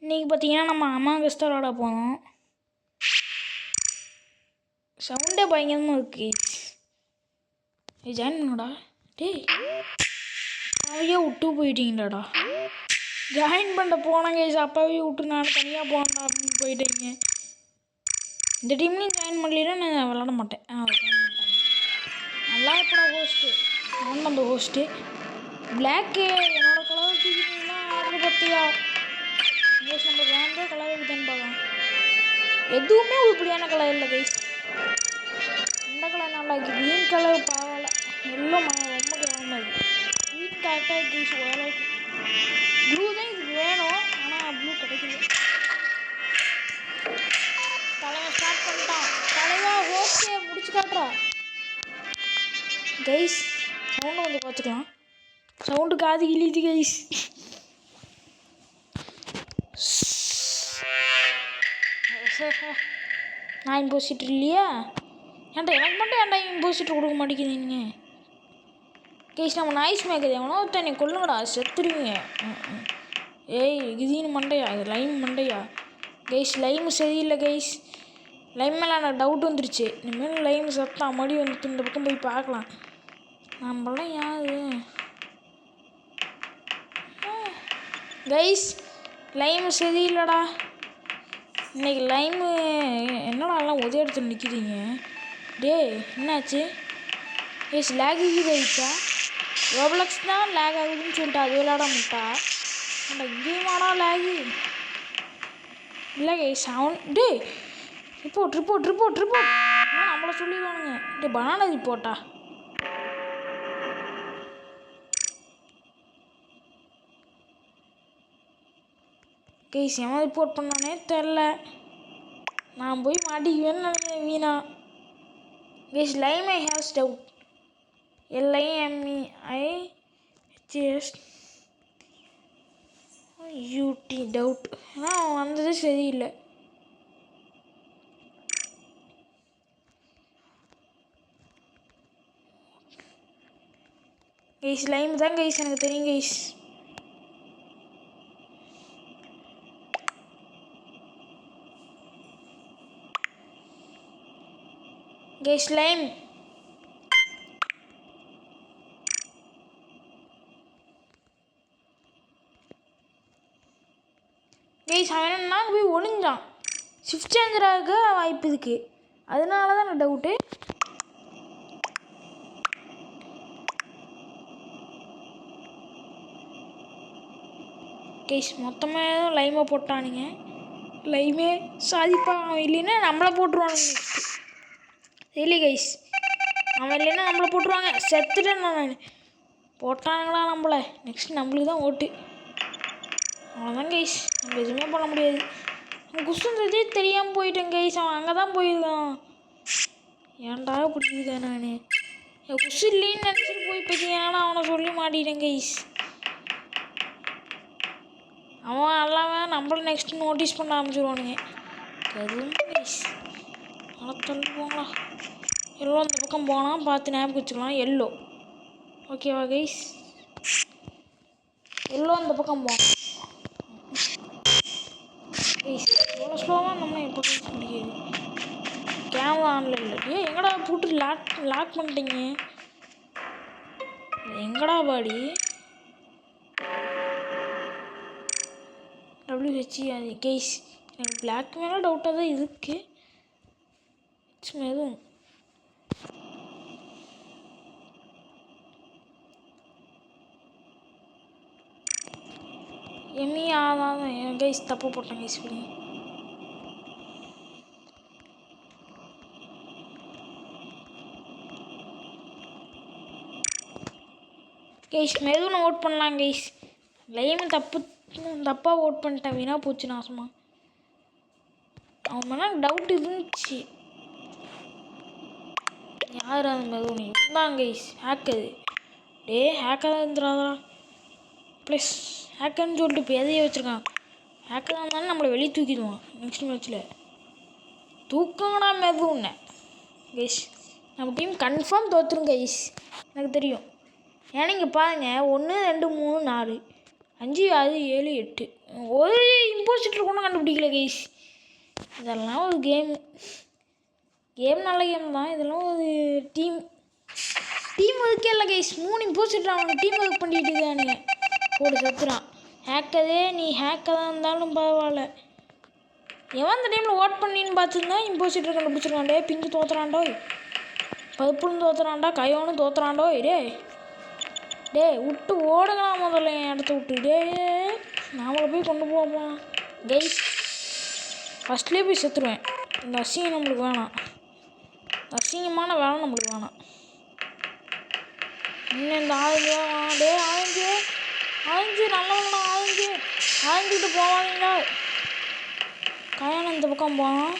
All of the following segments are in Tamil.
இன்றைக்கி பார்த்தீங்கன்னா நம்ம அமாங்கஸ் தான் விளாட போனோம். சவுண்டே பயங்கரமாக இருக்கு. ஜாயின் பண்ணுடா. டேய் அவையே விட்டு போயிட்டீங்களாடா. ஜாயின் பண்ண போனாங்க அப்பாவே விட்டு நான் தனியாக போனேன் அப்படின்னு போயிட்டீங்க. இந்த டீம்லேயும் ஜாயின் பண்ணலாம் நான் விளாட மாட்டேன். ஜாயின் பண்ணிட்டாங்க. நல்லா எப்படா ஹோஸ்ட்டு நான் அந்த ஹோஸ்ட்டு பிளாக்கு என்னோட கலர் தூக்கிட்டீங்கன்னா ஆர்டர் பார்த்தியா நம்ம வேண்டே கலர் இருக்குதான்னு பார்க்கலாம். எதுவுமே உருப்படியான கலர் இல்லை கைஸ். இந்த கலர் நல்லா இருக்குது. க்ரீன் கலர் பரவாயில்ல. எல்லோ ரொம்ப கேவலமாக இருக்குது. க்ரீன் கரெக்டாக கைஸ் ஓரளவுக்கு. ப்ளூ தான் இதுக்கு வேணும். ஆனால் ப்ளூ கிடைக்கல. தலைவன் ஸ்டார்ட் பண்ணிட்டான். தலைவா ஓகே முடிச்சு காட்டுறா கைஸ். சவுண்டு வந்து பார்த்துக்கலாம். சவுண்டு காது கிழிது கைஸ். நான் இம்போசிட்டர் இல்லையா? ஏன்டா எனக்கு மட்டும் ஏன்டா இம்போசிட்டர் கொடுக்க மாட்டேங்குதுங்க கைஸ். நம்ம நாய்ஸ் மேய்க்குது எவனோ ஒருத்தனை கொல்லுங்கடா செத்துருவீங்க. ஏய் இதுன்னு மண்டையா? இது லைம் மண்டையா கைஸ்? லைமு சரியில்லை கைஸ். லைம் மேலே எனக்கு டவுட் வந்துருச்சு. இனிமேல் லைம் சத்தா மடி வந்துட்டு இந்த பக்கம் போய் பார்க்கலாம். நம்மளாம் யாரு கைஸ்? லைமு சரியில்லடா இன்றைக்கி. லைமு என்னடா எல்லாம் உதவி எடுத்து நிற்கிறீங்க? டே என்னாச்சு கைஸ்? லேக் ஆகிடுச்சா? ரோப்ளக்ஸ் தான் லேக் ஆகுதுன்னு சொல்லிட்டு அது விளையாட முட்டா. இங்கேயுமாடா லேகு இல்லை கைஸ். டே ரிப்போர்ட் ரிப்போர்ட் ரிப்போர்ட் ரிப்போர்ட் நம்மளை சொல்லிடுவானுங்க. டே பனானா ரிப்போர்ட்டா? கைஸ் எவன் ரிப்போர்ட் பண்ணானே தெரில. நான் போய் மாட்டிக்குவேன்னு நினைக்கிறேன் வீணா guys. Lime I haves doubt. LIMEIHS UT doubt. ஆனால் அவன் வந்தது சரியில்லை. கைஸ் லைம் தான் கைஸ் எனக்கு தெரியும் கைஸ். Guys Lime guys. அவன் என்னன்னா போய் ஒளிஞ்சான். ஷிஃப்ட் சேஞ்சராக வாய்ப்பு இருக்குது. அதனால தான் எனக்கு டவுட்டு. கைஸ் மொத்தமாக லைமை போட்டானுங்க. லைமே சாதிப்பா. அவன் இல்லைன்னா நம்மளை போட்டுருவானுங்க. இல்லை கைஸ் அவன் இல்லைன்னா நம்மளை போட்டுருவாங்க. செத்துட்டேன் நான். போட்டானுங்களா நம்மளை. நெக்ஸ்ட் நம்மளுக்கு தான் ஓட்டு. அவ்வளோதான் கைஸ். நம்ம எதுவுமே பண்ண முடியாது. அவன் குசுந்ததே தெரியாமல் போயிட்டேன் கைஸ். அவன் அங்கே தான் போயிருக்கான். ஏன்டா பிடிக்குதேன் நான். என் குசு இல்லைன்னு நினச்சிட்டு போய் பார்த்தீங்கன்னா அவனை சொல்லி மாட்டிட்டேன் கைஸ். அவன் எல்லாம் நம்மள நெக்ஸ்ட் நோட்டீஸ் பண்ண ஆரம்பிச்சிருவானுங்க. எதுவும் கைஸ் அதை தள்ளி போங்களா. எல்லோ அந்த பக்கம் போனால் பார்த்து ஞாபகம் வச்சுக்கலாம். எல்லோ ஓகேவா கைஸ்? எல்லோ அந்த பக்கம் போனோம் கைஸ். எவ்வளோ ஸ்லோவாக நம்மளை எப்போ கைஸ் முடியாது. கேமரா ஆனில் இல்லை. எங்கடா போட்டு லாக் பண்ணிட்டீங்க? எங்கடா பாடி WH அது கைஸ். எனக்கு பிளாக் மேலே டவுட்டாக தான் இருக்குது. எதுவும் அதான் கைஸ் தப்பு போட்டேன் கைஸ். இப்படி கைஸ் மெதுன்னு ஓட் பண்ணலாம் கைஸ். லைமு தப்பாக ஓட் பண்ணிட்டேன். வீணாக போச்சு நாசமா. அவன் மேலே டவுட் இருந்துச்சு. யார் அது மெதுன்னு? இவன் தான் கைஸ். ஹேக்கரு. டே ஹேக்கராக இருந்துடாதா ப்ளஸ் ஹேக்கர்னு சொல்லிட்டு இப்போ எதையே வச்சுருக்கான். ஹேக்கராக இருந்தாலும் நம்மளை வெளியே தூக்கிடுவான் நெக்ஸ்ட் மேட்ச்சில். தூக்கங்கடா மெதுன்னு கைஸ். நம்ம டீம் கன்ஃபார்ம் தோற்றுரும் கைஸ் எனக்கு தெரியும். ஏன்னா இங்கே பாருங்கள் 1 2 3 4 5 6 7 8 ஒரு இம்போசிட்டர் கூட கண்டுபிடிக்கல கைஸ். இதெல்லாம் ஒரு கேம் நல்ல கேம் தான். இதெல்லாம் ஒரு டீம் ஒர்க்கே இல்லை கைஸ். 3 இம்போசிட்டர் அவங்க டீம் ஒர்க் பண்ணிட்டு இருக்கானுங்க. போட்டு சத்துறான். ஹேக்கதே நீ ஹேக்கதாக இருந்தாலும் பரவாயில்ல. எவன் அந்த டைமில் ஓட் பண்ணின்னு பார்த்துருந்தா இம்போசிட்டர் கண்டுபிடிச்சிருக்காண்டே. பிஞ்சு தோத்துறாண்டோ, பருப்புன்னு தோத்துறாண்டா, கையோன்னு தோத்துறாண்டோ. விட்டு ஓடுங்களாம் முதல்ல என் இடத்த விட்டு. நாமளை போய் கொண்டு போவோம் கைஸ். ஃபஸ்ட்லேயே போய் செத்துருவேன். இந்த அசிங்கம் நம்மளுக்கு வேணாம். அசிங்கமான வேலை நம்மளுக்கு வேணாம். இன்னும் இந்த ஆரஞ்சு நல்லவங்களா ஆரஞ்சுக்கிட்டு போவாங்களா. கல்யாணம் இந்த பக்கம் போனோம்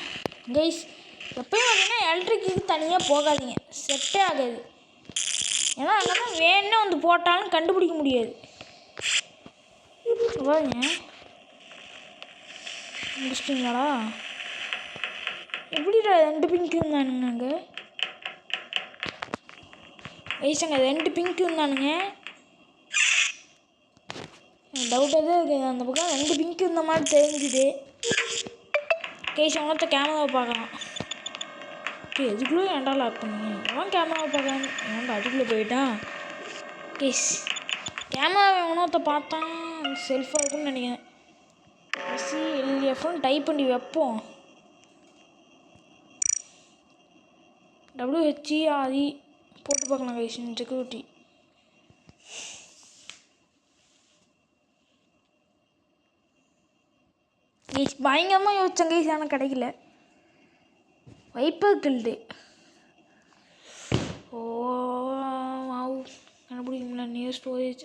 கைஸ். எப்பயும் பார்த்தீங்கன்னா எலக்ட்ரிக்கு தனியாக போகாதீங்க, செட்டே ஆகாது. ஏன்னா அங்கே தான் வேணுன்னு வந்து போட்டாலும் கண்டுபிடிக்க முடியாது. பாருங்க முடிச்சிட்டிங்களாடா. எப்படிடா 2 பிங்க் இருந்தானுங்க அங்கே வயசுங்க. 2 பிங்க் இருந்தானுங்க. டவுட்டாக தான் இருக்குது. அந்த பக்கம் 2 பிங்க் இருந்த மாதிரி தெரிஞ்சுது கைஸ். அவனத்த கேமராவை பார்க்கலாம். எதுக்குள்ளே ஏன்டா லாக் பண்ணுங்க. எவன் கேமராவை பார்க்கலாம் ஏன்டா அதுக்குள்ளே போயிட்டான் கைஸ். கேமராவை எவனோத்த பார்த்தான். செல்ஃபாக இருக்குன்னு நினைக்கிறேன். SELF டைப் பண்ணி வைப்போம். WHERE போட்டு பார்க்கலாம் கைஸ். செக்யூரிட்டி கைஸ் பயங்கரமாக யோசிச்சேன் கைஸ். ஆனால் கிடைக்கல. Viper killed. கண்டுபிடிக்க முடியல. நியூ ஸ்டோரேஜ்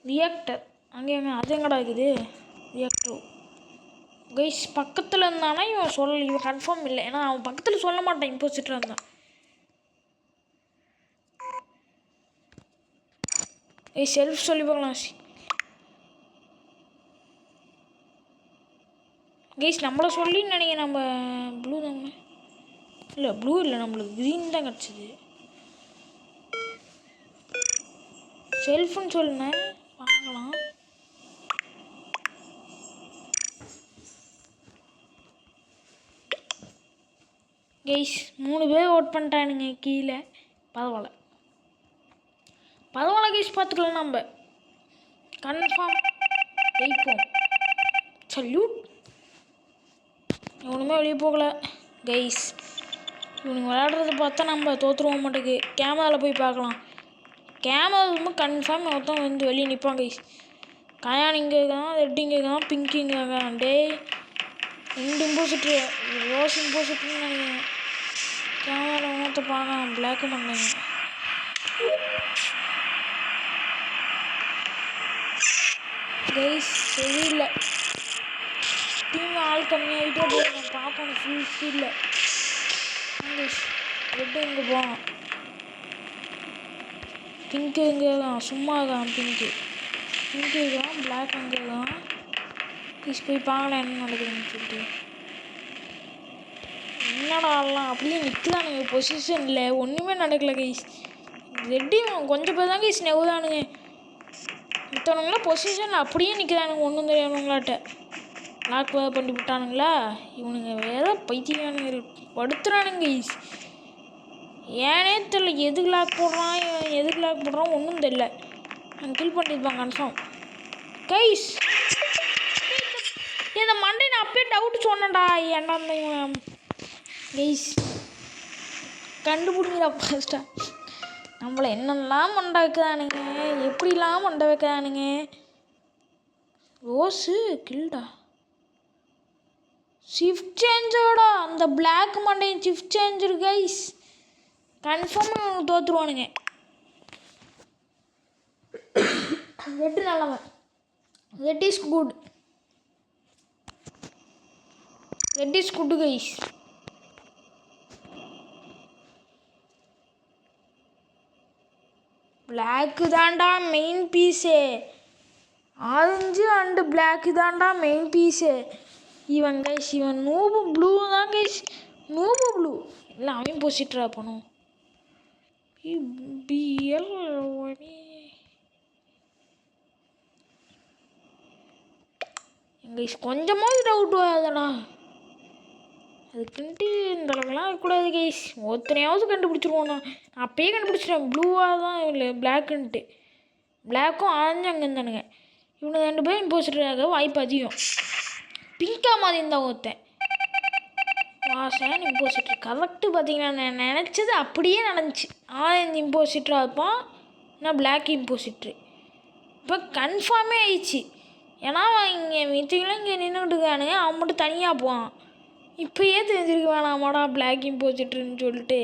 ரியாக்டர் அங்கே அது எங்கடா இருக்குது. ரியாக்டர் கைஸ் பக்கத்தில் இருந்தானா இவன் கன்ஃபார்ம் இல்லை. ஏன்னா அவன் பக்கத்தில் சொல்ல மாட்டான். இம்போசிட்டராக இருந்தான். செல்ஃப் சொல்லி பார்க்கலாம் கைஸ். நம்மளை சொல்லின்னு நினைக்கிறேன். நம்ம ப்ளூ தாங்க. இல்லை ப்ளூ இல்லை, நம்மளுக்கு க்ரீன் தான் கிடச்சிது. செல்ஃபுன்னு சொல்லுனேன். வாங்கலாம் கைஸ். 3 பேர் ஓட் பண்ணிட்டானுங்க கீழே. பரவாயில்ல கைஸ். பார்த்துக்கலாம் நம்ம கன்ஃபார்ம் ஜெயிப்போம். சல்யூட். இவனுமே வெளியே போகல கைஸ். இவனுங்க விளையாடுறத பார்த்தா நம்ம தோற்றுருவோம் மாட்டேங்குது. கேமராவில் போய் பார்க்கலாம். கேமரா ரொம்ப கன்ஃபார்ம் ஒருத்தன் வந்து வெளியே நிற்பான் கைஸ். கயான் இங்கே இருக்கான், ரெட் இங்கே இருக்கான், பிங்க் இங்கே இருக்கான். 2 இம்போசிட்ரு ரோஸ் இம்போசிட்ருன்னு நினைக்கிறேன். கேமராவில் ஒன்றத்தை பார்க்கலாம். பிளாக்கு பண்ணேங்க கைஸ். சரியில்லை. டீம் ஆள் கம்மியாகிட்டே போகணும். பார்க்கணும் ஃபுல் ஸ்பீடில். ரெட்டு இங்கே போகலாம். பிங்க்கு இங்கே இருக்கான். சும்மா இருக்கான். பிங்க்கு இருக்கான். பிளாக் அங்கே இருக்கான். ப்ளீஸ் போய் பார்க்கலாம் என்ன நடக்குதுன்னு சொல்லிட்டு. என்னடா ஆடலாம் அப்படியே நிற்கலானுங்க பொசிஷனில். ஒன்றுமே நடக்கலை கைஸ். ரெட்டையும் கொஞ்சம் பேர் தான் கைஸ் நெவுதானுங்க. மித்தவனுங்களாம் பொசிஷனில் அப்படியே நிற்கிறானுங்க. ஒன்றும் தெரியாதவங்களாட்ட லாக் வேறு பண்ணி விட்டானுங்களா. இவனுங்க வேறு பைத்தியானுங்க படுத்துறானுங்க கைஸ். ஏனே தெரியல. எதுக்கு லாக் போடுறான் ஒன்றும் தெரியல. நான் கில் பண்ணியிருப்பான் கன்ஃபார்ம் கைஸ். இந்த மண்டே நான் அப்பயே டவுட் சொன்னேன்டா. ஏன்டா இவன் கைஸ் கண்டுபிடிங்கடா ஃபஸ்ட்டாக. நம்மளை என்னெல்லாம் மண்டை வைக்கிறானுங்க, எப்படிலாம் மண்டை வைக்கிறானுங்க. ரோஸு கில்டா. ஷிஃப்ட் சேஞ்சரோடா. அந்த பிளாக் மண்டையின் ஷிஃப்ட் சேஞ்சர் கைஸ். கன்ஃபார்மாக இவங்க தோற்றுருவானுங்க. ரெட்டு நல்லவன். Red is good guys. Black தாண்டா main piece. Orange and black தாண்டா மெயின் பீஸு. இவன் கைஸ் இவன் நூபு ப்ளூ தான் கைஸ். நூபு ப்ளூ இல்லை அவன் போசிட்ரா போனோம். BL கைஸ் கொஞ்சமாவது டவுட் வராதடா. அதுக்குன்ட்டு இந்த அளவுக்குலாம் இருக்கக்கூடாது கைஸ். ஒருத்தனையாவது கண்டுபிடிச்சிருவோம். நான் அப்பயே கண்டுபிடிச்சிட்டேன் ப்ளூவாக தான் இல்லை பிளாக்குன்ட்டு. பிளாக்கும் ஆரஞ்சு அங்கே இருந்தானுங்க. இவனுக்கு 2 பேரும் இம்போசிட்டராக வாய்ப்பு அதிகம். பிங்காக மாதிரி இருந்தால் ஒருத்தன் வாசன் இம்போசிட்டர் கரெக்டு. பார்த்தீங்கன்னா நான் நினச்சது அப்படியே நடந்துச்சு. ஆரஞ்சு இம்போசிட்டராக இருப்பான், நான் பிளாக் இம்போசிட்ரு. இப்போ கன்ஃபார்மே ஆயிடுச்சு. ஏன்னா இங்கே மித்திகளும் இங்கே நின்றுட்டு இருக்கானுங்க, அவன் மட்டும் தனியாக போவான். இப்போயே தெரிஞ்சிருக்க வேணாமாடா பிளாக் இம்போசிட்டர்னு சொல்லிட்டு.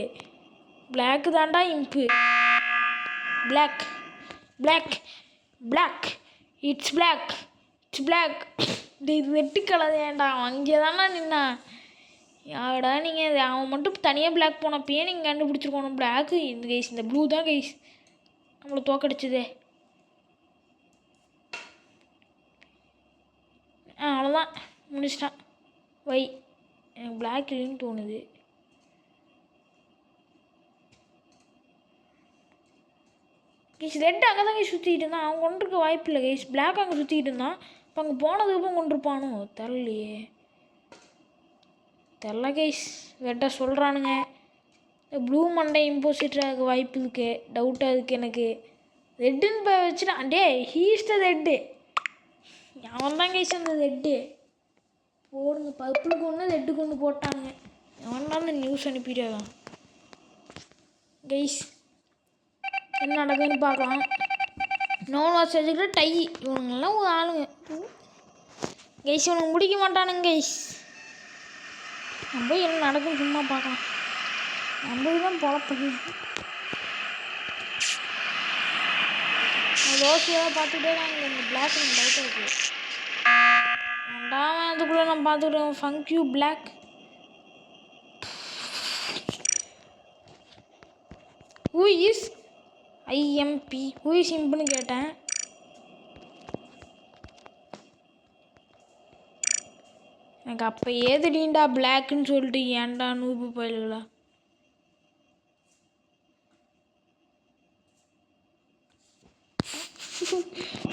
பிளாக்கு தாண்டா imp. Black black black it's black it's black. இது ரெட்டு கலர் ஏன்டா அங்கே தானே நின்னா. யாடா நீங்கள் அவன் மட்டும் தனியாக பிளாக் போனப்பயே நீங்கள் கண்டுபிடிச்சிருக்கணும் பிளாக்கு. இந்த கைஸ் இந்த ப்ளூ தான் கைஸ் நம்மளை தோக்கடிச்சதே. அவ்வளோதான் முடிச்சிட்டான். வை எனக்கு பிளாக் இல்லைன்னு தோணுது. கைஸ் ரெட்டு அங்கே தான் கைஸ் சுற்றிக்கிட்டு இருந்தான். அவன் கொண்டிருக்க வாய்ப்பு இல்லை கைஸ். பிளாக் அங்கே சுற்றிக்கிட்டு இருந்தான். இப்போ அங்கே போனதுக்கப்புறம் கொண்டிருப்பானோ தெரிலையே. தெரில கைஸ். ரெட்டாக சொல்கிறானுங்க. இந்த ப்ளூ மண்டை இம்போசிட்டராக வாய்ப்பு இருக்குது. டவுட்டாக இருக்குது எனக்கு. ரெட்டுன்னு இப்போ வச்சுட்டான். டே ஹீஸ் த ரெட்டு. அவன் தான் கைஸ் அந்த ரெட்டு. போடுங்க பர்பிளுக்கு ஒன்று ரெட்டுக்கு ஒன்று போட்டானுங்க. அவன் தான் அந்த நியூஸ் அனுப்பிட்டான். கைஸ் என்ன நடக்குதுன்னு பார்க்கலாம். நோன் வாட்ச் வச்சுக்கிட்ட டை. இவனுங்கெல்லாம் ஒரு ஆளுங்க கைஸ். இவனுக்கு முடிக்க மாட்டானுங்க கைஸ். நம்ம போய் என்ன நடக்குன்னு சும்மா பார்க்கலாம். நம்ம தான் பொழப்பது. ரோஸியாக பார்த்துட்டே நாங்கள் இந்த பிளாக் எனக்கு டவுட்டாக இருக்குது. ரெண்டாவது அதுக்குள்ளே நான் பார்த்துக்கிட்டேன். Funk you black. Who is IMP who is இம்புன்னு கேட்டேன். எனக்கு அப்போ ஏதுடீண்டா பிளாக்குன்னு சொல்லிட்டு ஏன்டா நூபு போயிடுங்களா.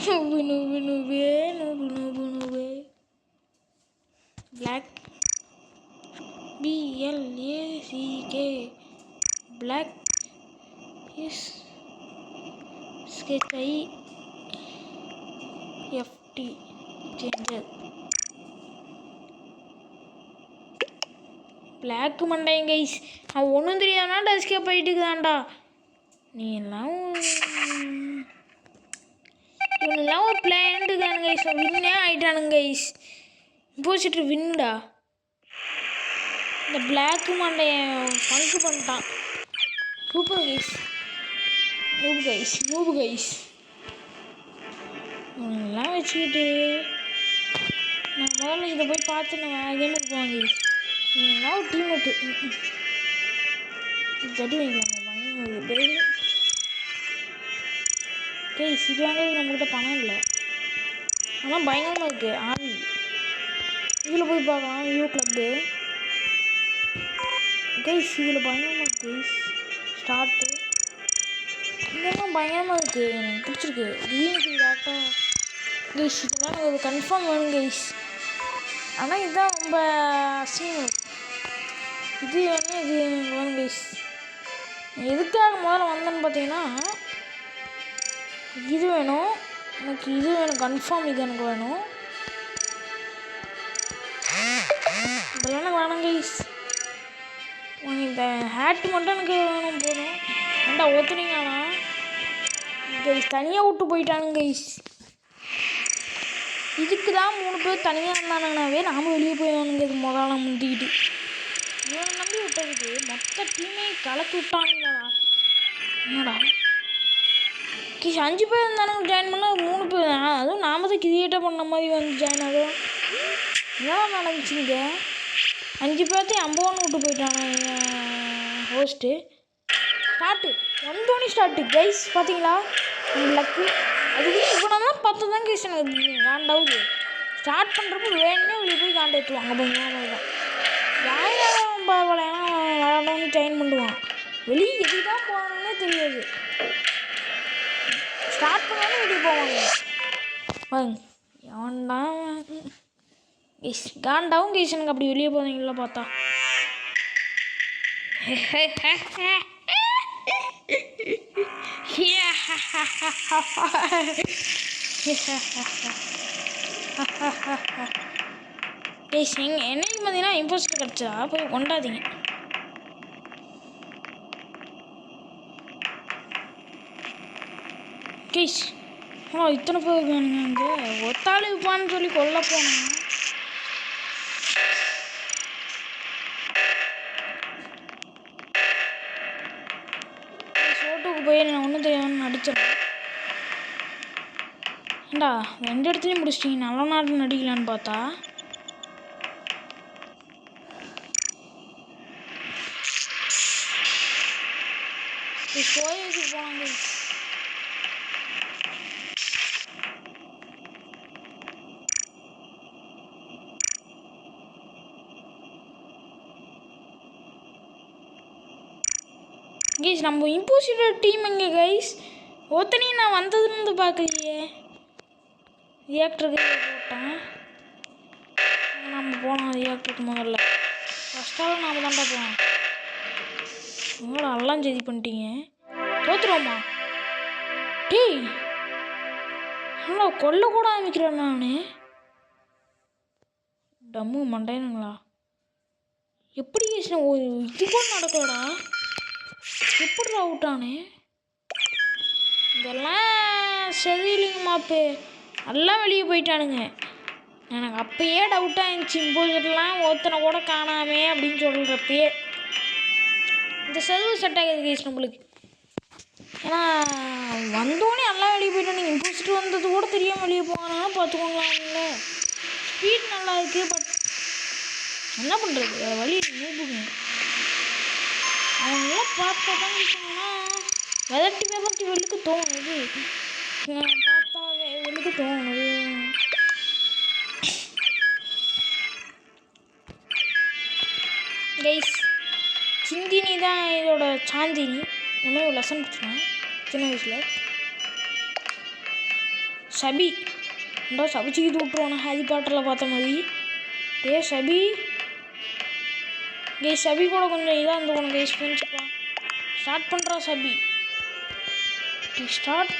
நூபு நூபு நூபே நூபு நூபு நூபே. Black BLACK black is sketch IFT changer. Black மண்டையும் கைஸ். அவன் ஒன்றும் தெரியாதுனா எஸ்கேப் ஆகிட்டு இருக்குதான்டா. நீ எல்லாம் இவனெல்லாம் ஒரு பிளான் இருக்கானுங்க கைஸ். வின்னே ஆகிட்டானுங்க கைஸ். இம்போசிட்டர் வின்னுடா. இந்த பிளாக்கு மண்டைய பங்கு பண்ணிட்டான். Super guys. Noob guys noob guys. இவனெல்லாம் வச்சுக்கிட்டு நான் முதல்ல இதை போய் பார்த்து நான் கேமுக்கு போவேன் கைஸ். இவனெல்லாம் ஒரு டீம் அவுட்டு ஜடி வாங்கிக்கலாம் கைஸ். இது வாங்கிறது நம்மக்கிட்ட பணம் இல்லை. ஆனால் பயங்கரமாக இருக்குது ஆவி. இதில் போய் பார்க்கலாம் வியூ கிளப்பு கைஸ். இதில் பயங்கரமாக இருக்குது கைஸ். ஸ்டார்ட்டு இதெல்லாம் பயங்கரமாக இருக்குது. எனக்கு பிடிச்சிருக்கு. க்ரீனுக்கு கரெக்டாக கைஸ். இதெல்லாம் ஒரு கன்ஃபார்ம் வேணும் கைஸ். ஆனால் இதுதான் ரொம்ப அசிங்கம். இது வேணும் இது வேணும் கைஸ். எதுக்காக முதல்ல வந்தேன்னு பார்த்தீங்கன்னா இது வேணும் எனக்கு. இது வேணும் கன்ஃபார்ம். இது எனக்கு வேணும். இதெல்லாம் எனக்கு வேணும் கைஸ். இந்த ஹேட்டு மட்டும் எனக்கு வேணும் போதும். ஏண்டா ஒத்துனீங்கன்னா கைஸ் தனியாக விட்டு போயிட்டானுங்க கைஸ். இதுக்கு தான் 3 பேர் தனியாக இருந்தானுங்கனாவே நாம் வெளியே போயிடணுங்க. இது முதல்ல முந்திக்கிட்டு இவனை நம்பி விட்டதுக்கு மொத்த டீமே கலக்கி விட்டானுங்களா. என்னடா கைஸ் 5 பேர் இருந்தானுங்க ஜாயின் பண்ணால் 3 பேர் தான். அதுவும் நாம தான் கிரியேட்டாக பண்ண மாதிரி வந்து ஜாயின் ஆகும். என்னடா நடந்துச்சுங்க. 5 பேர்த்தையும் அம்போன்னு விட்டு போயிட்டானே ஹோஸ்ட்டு. ஸ்டார்ட்டு வந்தோடனே ஸ்டார்ட்டு கைஸ். பார்த்தீங்களா லக்கு. அதுக்கு இப்போ நான் தான் 10 தான் கைஸ். எனக்கு காண்டாவுது. ஸ்டார்ட் பண்ணுறப்போ வேணுமே வெளியே போய் காண்ட ஏற்றுவான். அங்கே போய் தான் யாரும் பரவாயில்ல. ஏன்னா விளாடணும்னு ஜாயின் பண்ணுவான். வெளியே எது தான் போகணுன்னே தெரியாது. ஸ்டார்ட் பண்ணாலும் வெளியே போவாங்க. பாருங்க எவன்தான் கைஸ் காண்டாவும் கைஸ் எனக்கு அப்படி வெளியே போனீங்களா பார்த்தா. கைஸ் என்னைக்கு பார்த்தீங்கன்னா இம்போஸ்டர் கிடச்சா போய் கொண்டாதீங்க. கைஸ் இத்தனை பேர் வேணுங்க. அங்கே ஒத்தாள் இருப்பான்னு சொல்லி கொல்ல போனேன். சோட்டுக்கு போய் நான் ஒன்றும் தெரியாமல் நடிச்சிடறேன். ஏண்டா 2 இடத்துலையும் முடிச்சிட்டிங்க. நல்ல நாட்டு நடிக்கலான்னு பார்த்தா கோயிலுக்கு போனாங்க. கைஸ் நம்ம இம்போசிட்டர் டீம் எங்கே கைஸ்? ஒருத்தனையும் நான் வந்ததுலேருந்து பார்க்கலையே. ரியாக்டருக்கு போட்டேன். நம்ம போனோம் ரியாக்டருக்கு முதல்ல. ஃபஸ்ட்டாலும் நாம் தான்டா போனோம். உங்களோட எல்லாம் சரி பண்ணிட்டீங்க. தோத்துருவோமா? டேய் நல்லா கொல்ல கூட ஆரம்பிக்கிறேன் நான். டம்மு மண்டையனுங்களா எப்படி இது கூட நடக்கலடா. எப்படி அவுட்டானே? இதெல்லாம் சரியில்லைங்க மாப்பு. எல்லாம் வெளியே போயிட்டானுங்க. எனக்கு அப்பயே டவுட்டாக இருந்துச்சு. இம்போசிட்டர்லாம் ஒருத்தனை கூட காணாமே அப்படின்னு சொல்கிறப்பயே இந்த சர்வர் செட் ஆகுது கைஸ் நம்மளுக்கு. ஏன்னா வந்தோடனே எல்லாம் வெளியே போயிட்டானுங்க. இம்போசிட்டர் வந்தது கூட தெரியாமல் வெளியே போனாங்கன்னா பார்த்துக்கோங்களா. ஸ்பீட் நல்லா இருக்குது. பட் என்ன பண்ணுறது வழி நூப்புங்க. அவங்களாம் பார்த்தா தான் சொன்னால் வெதட்டி வெளிக்கு தோணுது. பார்த்தா வெளிக்கு தோணுது. கைஸ் சிந்தினி தான் இதோட சாந்தினி. இன்னும் ஒரு லெசன் படிச்சுருவேன் சின்ன வயசில். சபி இந்த சபிச்சுக்கிட்டு விட்ருவானா ஹாரி பாட்டரில் பார்த்த மாதிரி. சபி கைஸ் சபி கூட கொஞ்சம் இதாக இருந்துக்கணும் கைஸ். ஃப்ரெண்ட்ஸுப்பா ஸ்டார்ட் பண்ணுறா சபி. Start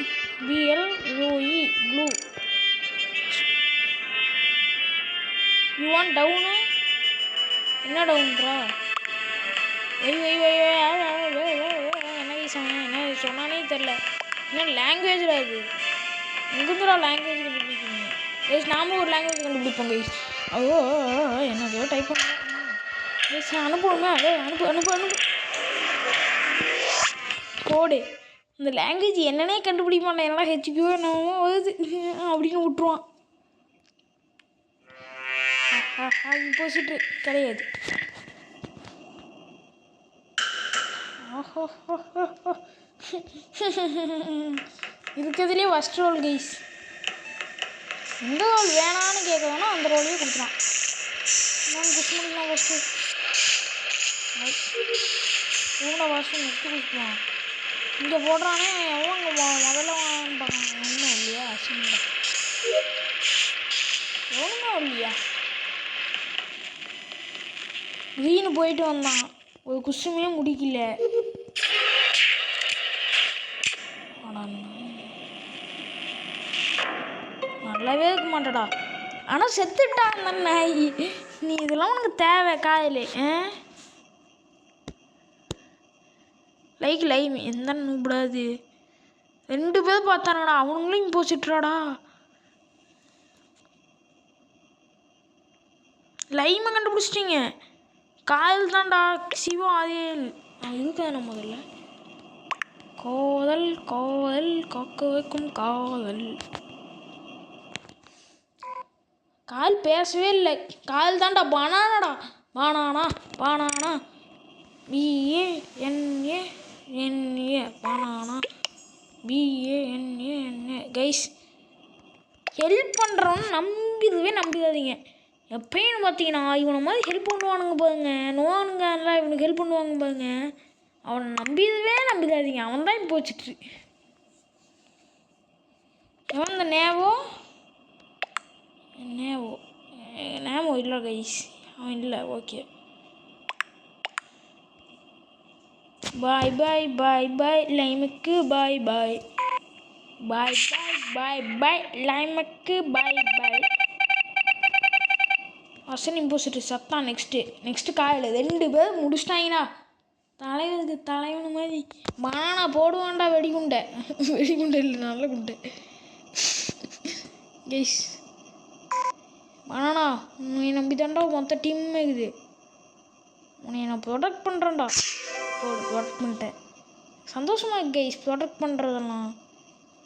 BLUE blue. You want down? என்ன டவுன்ரா? என்ன என்ன சொன்னானே தெரில. என்ன லாங்குவேஜில் இது? எங்கேருந்துடா லாங்குவேஜ் கண்டுபிடிக்கிறீங்க கைஸ்? நாமளும் ஒரு லாங்குவேஜ் கண்டுபிடிப்போம் கைஸ். ஐயோ என்னதோ டைப் பண்ணுறேன் கைஸ். அனுப்புவோமே அதே அனுப்பு கோடு. இந்த லாங்குவேஜ் என்னன்னே கண்டுபிடிக்க மாட்டேன். எல்லாம் ஹெச்பியோ என்னமோ வருது அப்படின்னு விட்ருவான். இம்போசிட்ரு கிடையாது. இருக்கிறதுலே ஃபஸ்ட் ரோல் கைஸ். எந்த ரோல் வேணான்னு கேட்க வேணா அந்த ரோலையே கொடுத்துறான். நான் குஷ் பண்ணிக்கலாம் ஃபஸ்ட்டு. இவங்கள ஃபஸ்ட்டு நெக்ஸ்ட்டு குடிச்சுக்கலாம். இங்கே போடுறானே எவ்வளோங்க முதல்ல பார்க்கணும். ஒன்றும் இல்லையா? அசிங்கா ஒன்றும் இல்லையா? க்ரீனு போயிட்டு வந்தான். ஒரு குஷுமே முடிக்கல. நல்லாவே இருக்க மாட்டடா. ஆனால் செத்துட்டான் அந்த நாய். நீ இதெல்லாம் உனக்கு தேவை காலையில்? லைக் எந்த நூப்படாது. 2 பேர் பார்த்தானடா. அவனுங்களும் இம்போசிட்ராடா. லைமை கண்டுபிடிச்சிட்டிங்க. காதல் தான்டா சிவா. அதே இதுக்கான முதல்ல காதல் காக்க வைக்கும் காதல். கால் பேசவே இல்லை. கால் தான்டா. பானானாடா. Banana BANA banana BANA. Guys help பண்ணுறவன்னு நம்பிடாதீங்க. எப்பயும் பார்த்தீங்கன்னா இவனை மாதிரி ஹெல்ப் பண்ணுவானுங்க பாருங்க. நோவானுங்க எல்லாம் இவனுக்கு ஹெல்ப் பண்ணுவாங்க பாருங்க. அவனை நம்பிடாதீங்க. அவன் தான் இப்போ வச்சுட்டு எவன் இந்த நேவோ இல்லை கைஸ், அவன் இல்லை. ஓகே, பாய் பாய் பாய் பாய் லைமுக்கு பாய் பாய் பாய் பாய் பாய் பாய் லைமுக்கு பாய் பாய். அசன் இம்போசிட்டு சத்தான். நெக்ஸ்ட்டு காயில் 2 பேர் முடிச்சிட்டாங்கண்ணா. தலைவனுக்கு தலைவன் மாதிரி பனானா போடுவான்டா வெடிகுண்டை. வெடிகுண்டை இல்லை, நல்ல குண்டை கைஸ். பனானா உன்னை நம்பி தாண்டா மொத்த டீமுமே இருக்குது. உன்னை நான் ப்ரொடெக்ட் பண்ணுறேன்டா. ப்ரொடெக்ட் பண்ணிட்டேன். சந்தோஷமா கைஸ் ப்ரொடெக்ட் பண்ணுறதெல்லாம்.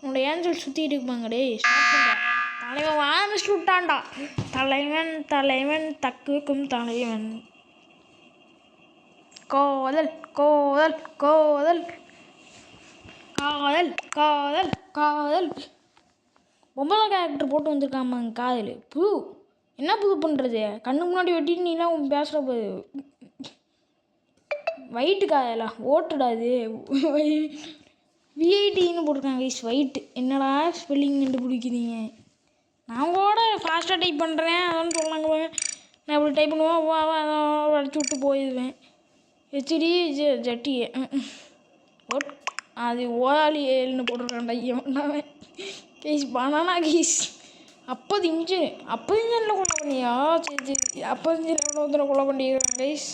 உன்னோட ஏஞ்சல் சுற்றிட்டு இருப்பாங்கடே. ஸ்டார்ட் பண்ணுறேன். தலைவன் ஆரம்பிச்சு விட்டான்டா. தலைவன் தலைவன் தக்குக்கும் தலைவன். காதல் காதல் காதல் காதல் காதல் காதல். பொம்பளை கேரக்டர் போட்டு வந்திருக்காம காதல். புது என்ன புது பண்ணுறது? கண்ணு முன்னாடி வெட்டிட்டு நீலாம் பேசுகிற போது ஒயிட்டு காதலா ஓட்டுடா இது. விஐடின்னு போட்டிருக்காங்க கைஸ். ஒயிட்டு என்னடா ஸ்பெல்லிங் கண்டுபிடிக்கிறீங்க? நான் கூட ஃபாஸ்ட்டாக டைப் பண்ணுறேன் அதான் சொன்னாங்க. நான் இப்படி டைப் பண்ணுவேன், அடிச்சு விட்டு போயிடுவேன். ஹெச்டி ஜட்டியே ஓட் அது ஓலாளி ஏழுன்னு போட்டிருக்கான்டா எவன்டாவே. கைஸ் பனானா கைஸ் 50 இன்ச்சில் கொலை பண்ணியா? சரி 50 இன்ச்சில் எவ்வளோ ஒருத்தனை கொலை பண்ணிக்கிறான் கைஸ்.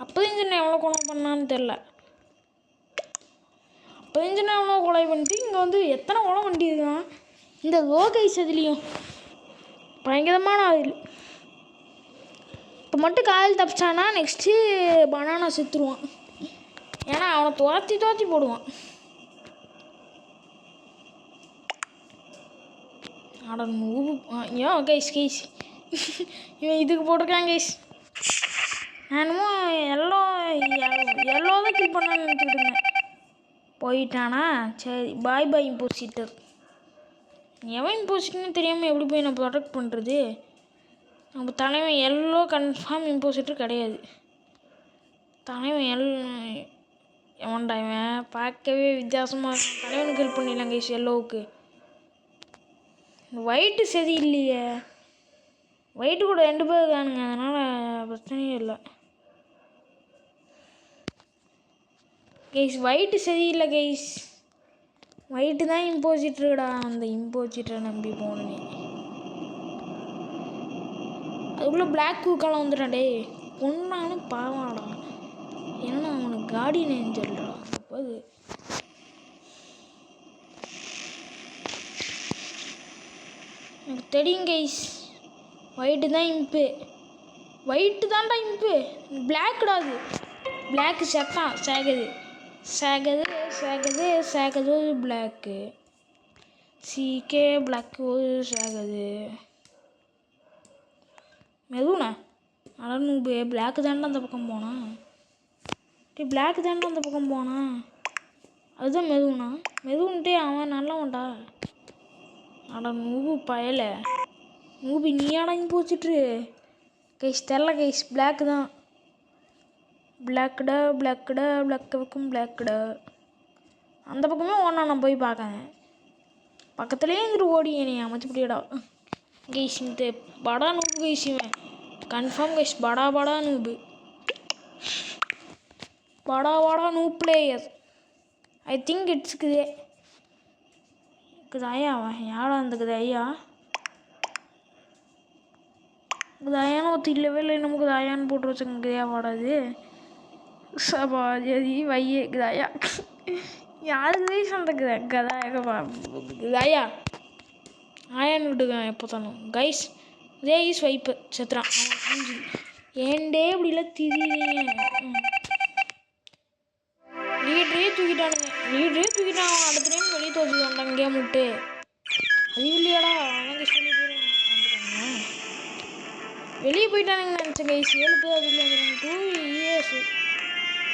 50 இன்ச்சில் எவ்வளோ கொலை பண்ணான்னு தெரில. 50 இன்ச்சில் எவ்வளோ கொலை பண்ணிட்டு இங்கே வந்து எத்தனை கொலை பண்ணியிருக்கான் இந்த லோகைஸ். அதுலேயும் பயங்கரமான ஆயில். இப்போ மட்டும் காயில் தப்பிச்சானா நெக்ஸ்ட்டு பனானா செத்துருவான். ஏன்னா அவனை துரத்தி போடுவான். ஆட மூவு ஏன் கைஸ் இவன் இதுக்கு போட்டிருக்கான் கைஸ். நானுமோ எல்லோ தான் கில் பண்ணான்னு நினச்சிக்கிட்டு இருந்தேன். போயிட்டானா? சரி பாய் பாய் இம்போசிட்டர். எவன் இம்போசிட்டர்னு தெரியாமல் எப்படி போய் நான் ப்ரொடெக்ட் பண்ணுறது? நம்ம தலைவன் எல்லோ கன்ஃபார்ம் இம்போசிட்டர் கிடையாது. தலைவன் எவன்டா இவன்? பார்க்கவே வித்தியாசமாக இருக்கும். தலைவனுக்கு ஹெல்ப் பண்ணிடலாம் கைஸ். எல்லோவுக்கு ஒயிட்டு சரி இல்லையே. ஒயிட்டு கூட 2 பேர் இருக்கானுங்க, அதனால் பிரச்சனையே இல்லை கைஸ். ஒயிட்டு சரியில்லை கைஸ். ஒயிட்டு தான் இம்போசிட்டருடா. அந்த இம்போசிட்டரை நம்பி போனே. அதுக்குள்ளே பிளாக் கூக்கெல்லாம் வந்துட்டான். டே பொண்ணானு பாவாடா. ஏன்னா அவனுக்கு கார்டியன் ஏஞ்சல்டா. அப்போ அது எனக்கு தெரியும் கைஸ். ஒயிட்டு தான் இம்பு. ஒயிட்டு தான்டா இம்பு. பிளாக்குடா அது. பிளாக்கு செத்தான். சேகது பிளாக்கு சீக்கே பிளாக்கு ஒரு சேகது மெதுண்ணா. ஆனால் பிளாக்கு தாண்டா அந்த பக்கம் போனான். பிளாக்கு தாண்டா அந்த பக்கம் போனான். அதுதான் மெதுன்ட்டே அவன் நல்லவன்டா. அட நூபு பயலை. நூபி நீ அடங்கி போச்சுட்டு கைஸ். தெரில கைஸ். பிளாக்கு தான். பிளாக்குடா பக்கம் பிளாக்குடா. அந்த பக்கமே ஓடனா நான் போய் பார்க்கேன். பக்கத்துலேயே இருந்துட்டு ஓடி என்னை அமைச்சுப்படியடா கைஸ். இந்த படா நூபு கைஸ். இவன் கன்ஃபார்ம் கைஸ் படா நூபு. படா நூப் பிளேயர். ஐ திங்க் இட்ஸுக்குதே குதாயா. அவன் யாரா இருந்துக்குது ஐயா? குதாயான்னு ஒருத்தர் இல்லவே இல்லை. நமக்கு குதாயான்னு போட்டு வச்சுங்க. குதையா வாடாது சபாஜி வையே குதாயா. யாருக்கு வயசு அந்த குதாயா ஆயான்னு விட்டுக்கான் எப்போ தானும் கைஸ். இதே ஈஸ் வைப்பு செத்துறான். ஏண்டே இப்படிலாம் திடீர்னு லீடரே தூக்கிட்டானுங்க. அவன் அடுத்த டைம் வெளியே தோற்று வந்தாங்க கேம் விட்டு. அது இல்லையாடா அவங்க சொல்லி வந்துட்டாங்க. வெளியே போயிட்டானுங்க நினச்சேன் கைஸ். 7 பேர் அது இல்லை 2 years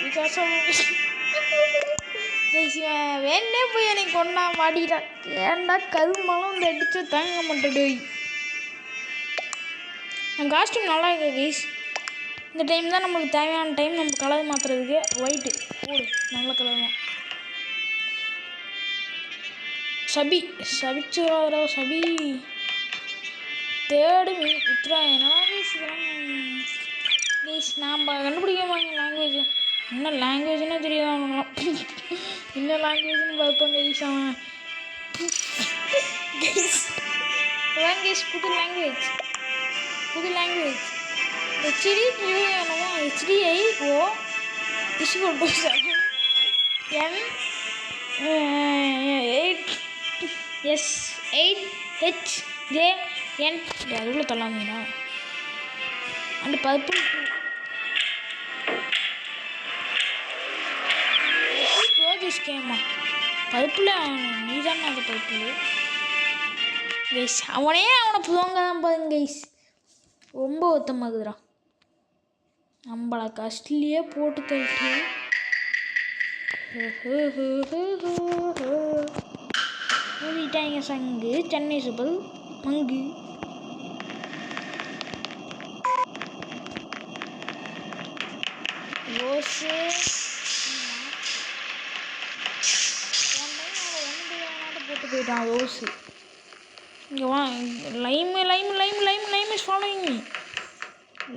பிகாஸ் கைஸ். வேணே போய் எனக்கு கொண்டா மாட்டிக்கிட்டான். ஏன்டா கருமாலும் வந்து அடிச்சு தாங்க மாட்டேடு. நம்ம காஸ்டியூம் நல்லா இருக்கு கைஸ். இந்த டைம் தான் நம்மளுக்கு தேவையான டைம் நம்ம கலர் மாற்றுறதுக்கு. ஒயிட்டு போடு நல்ல கலர் தான். சபிச்சு சபி தேடு மீன் இத்ரா. ஏன்னா நம்ம கண்டுபிடிக்கமாங்க லாங்குவேஜ். என்ன லாங்குவேஜ்னே தெரியாது அவங்களாம். என்ன லாங்குவேஜ்னு பார்ப்பாங்க கைஸ். அவன் கைஸ் புது லாங்குவேஜ் HDIO N 8HJN அதுக்குள்ளே தள்ளாமீங்களா அண்ட் பர்பிள் கேமா பர்பிள் நீ தானே அந்த பர்பிள் கைஸ். அவனே அவனை புதவங்க தான் பாருங்க கைஸ். ரொம்ப ஒத்தமாகுதுடா. நம்மளை கஷ்டிலேயே போட்டு தள்ளிட்டு ஊதிட்டாங்க சங்கு. சென்னை சூப்பர் மங்கு. ரோஸு போட்டு போயிட்டான் ரோஸு. இங்கே வா. Lime is following me.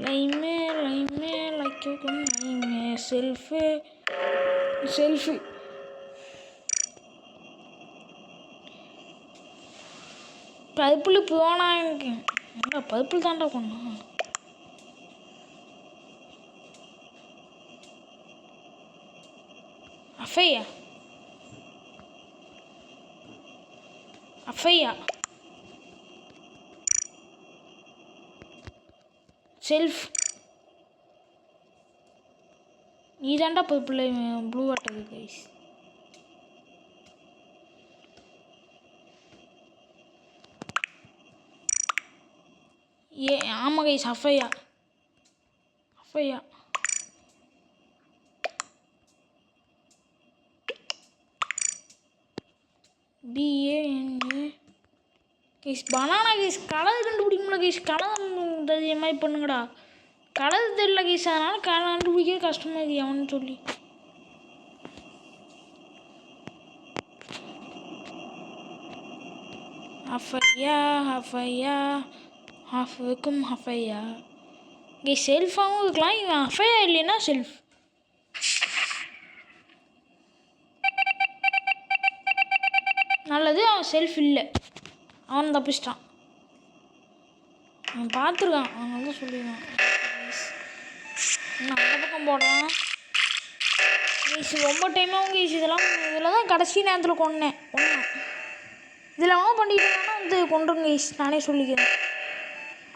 Lime like lime shelf purple போனா எனக்கு என்ன பர்பிள் தாண்டா கொண்டா. அஃபையா செல்ஃப் நீ தாண்டா பர்பிள் ப்ளூ வாட்டர் கைஸ். ஆமாம் கைஸ் அஃபையா BANA guys. Banana guys. Colour கண்டுபிடிக்கல கைஸ். கலர் தெரிஞ்ச மாதிரி பண்ணுங்கடா. கலர் தெரியல கைஸ். அதனால் கலர் கண்டுபிடிக்க கஷ்டமாக இருக்குது அவனு சொல்லி. ஹஃபையா ஹாஃபுக்கும் ஹஃபையா கைஸ். செல்ஃபாகவும் இருக்கலாம். இவன் ஹஃபையா இல்லைன்னா செல்ஃப். நல்லது அவன் செல்ஃப் இல்லை. அவன் தப்பிச்சிட்டான். அவன் பார்த்துருக்கான். அவன் தான் சொல்லிடுவான். இன்னும் அந்த பக்கம் போடுறான் கைஸ். ரொம்ப டைமாகவும் கைஸ். இதில் தான் கடைசி நேரத்தில் கொன்னேன். இதில் அவன் பண்ணிட்டு வந்து கொண்டுருங்க கைஸ். நானே சொல்லிக்கிறேன்.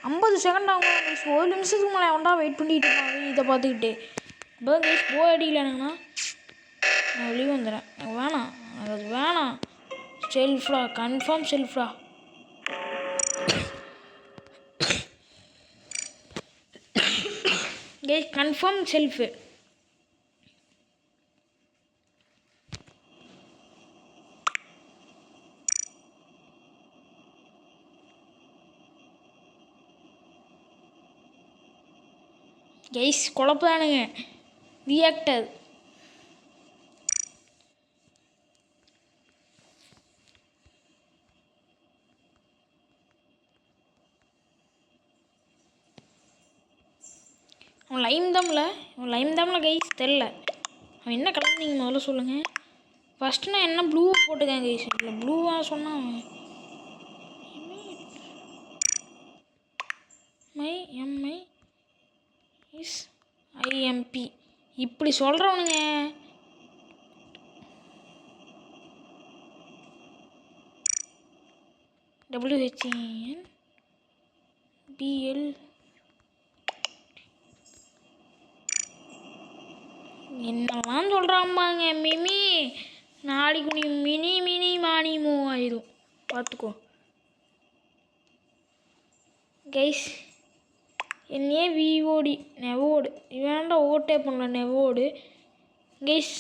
50 செகண்ட் ஆகும் கைஸ். 1 நிமிஷத்துக்கு மேலே அவன்டா வெயிட் பண்ணிட்டு இருப்பான் இதை பார்த்துக்கிட்டு. இப்போ தான் கைஸ் போய் அடிக்கல எனக்குண்ணா. நான் வெளியே வந்துடுறேன். எனக்கு வேணாம். அது வேணாம். செல்ஃப்ரா கன்ஃபார்ம் செல்ஃப்ரா. Guys confirm self. கைஸ் குழப்பானுங்க ரியாக்டர். அவன் லைம் தாம்ல கைஸ். தெரில அவன் என்ன கலர் நீங்கள் முதல்ல சொல்லுங்கள். ஃபஸ்ட்டு நான் என்ன ப்ளூவை போட்டுக்கேன் கைஸ். இல்லை ப்ளூவாக சொன்னான் அவன். MIMP இப்படி சொல்கிறவனுங்க. WHENBL என்னெல்லாம் சொல்கிறாம்பாங்க. மிமி நாளைக்கு நீ மினி மானி மூவ் ஆயிடும் பார்த்துக்கோ கைஸ். என்னையே விஓடி நெவோடு இவன்டா ஓட்டே பண்ணல நெவோடு கைஸ்.